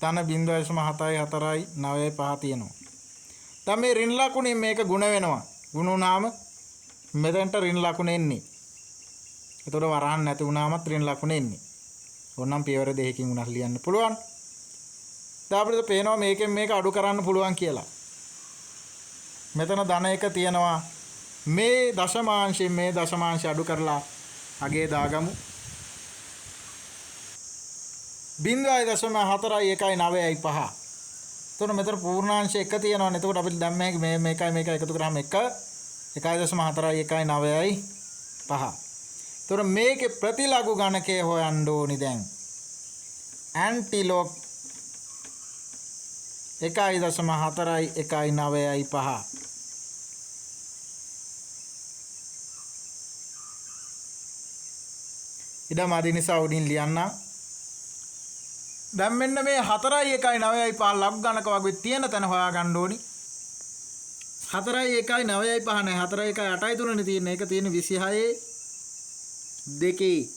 [SPEAKER 1] ධන 0.74495 තියෙනවා. දැන් මේ ඍණ ලකුණෙන් මේක ಗುಣ වෙනවා. ಗುಣ වුණාම මෙතනට ඍණ ලකුණ එන්නේ. එතකොට වරහන් නැති වුණාමත් ඍණ ලකුණ එන්නේ. ඕනනම් පියවර දෙකකින් උනත් ලියන්න පුළුවන්. දැන් අපිට පේනවා මේකෙන් මේක අඩු කරන්න පුළුවන් කියලා. මෙතන ධන එක තියෙනවා. මේ දශමාංශය අඩු කරලා අගේ දාගමු. 0.419.5. එතකොට මෙතන පූර්ණාංශ එක තියෙනවනේ. එතකොට අපිට දැන් මේක එකතු කරාම 1.419.5. එතකොට මේකේ ප්‍රතිලඝු ගණකය හොයන්න ඕනි දැන්. ඇන්ටිලොග් 1.419.5. ඉතින් මාදි නිසා උඩින් ලියන්න. දැන් මෙන්න මේ 4.1.9.5 ලඝු ගණක වගේ තියෙන තැන හොයාගන්න ඕනි. 4.1.9.5 නෑ 4.1.8.3 නේ තියෙන්නේ. ඒක තියෙන්නේ 26.2.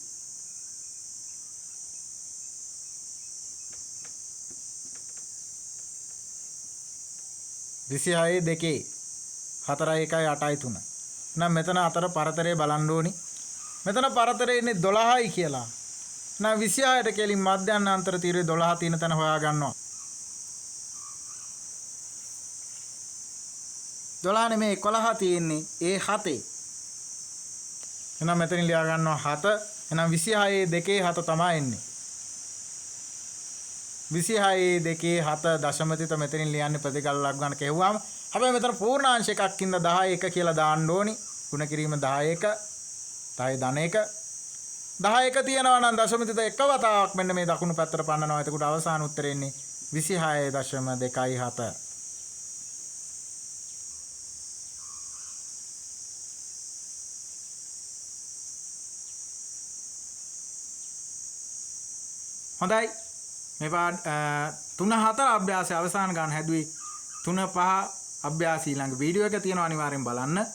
[SPEAKER 1] විසිහයේ දෙකේ 4.1.8.3. නම් මෙතන අතර පරතරය බලන්න ඕනි. මෙතන පරතරය ඉන්නේ 12යි කියලා. නම් 26ට කෙලින් මධ්‍යස්ථ අන්තර තීරය 12 තියෙන තැන හොයා ගන්නවා. 12 නෙමෙයි 11 තියෙන්නේ ඒ 7. එහෙනම් මෙතනින් ලියා ගන්නවා 7. එහෙනම් 26 දෙකේ 7 තමයි එන්නේ. 26 දෙකේ 7 දශමතිත මෙතනින් ලියන්නේ ප්‍රතිකල්ප ලඝු ගණක කියුවාම. හැබැයි මෙතන පූර්ණාංශ එකක් ඉඳ 11 කියලා දාන්න ඕනි. ගුණ කිරීම 11 10 ධන 1 11 තියෙනවා නම් දශමතිත එක වතාවක් මෙන්න මේ දකුණු පැත්තට පන්නනවා. එතකොට අවසාන උත්තරේ එන්නේ 26.27. හොඳයි. මේ පාඩ 3-4 අභ්‍යාසය අවසන් ගන්න හැදුවේ 3-5 අභ්‍යාස ඊළඟ වීඩියෝ එක තියෙනවා අනිවාර්යෙන් බලන්න.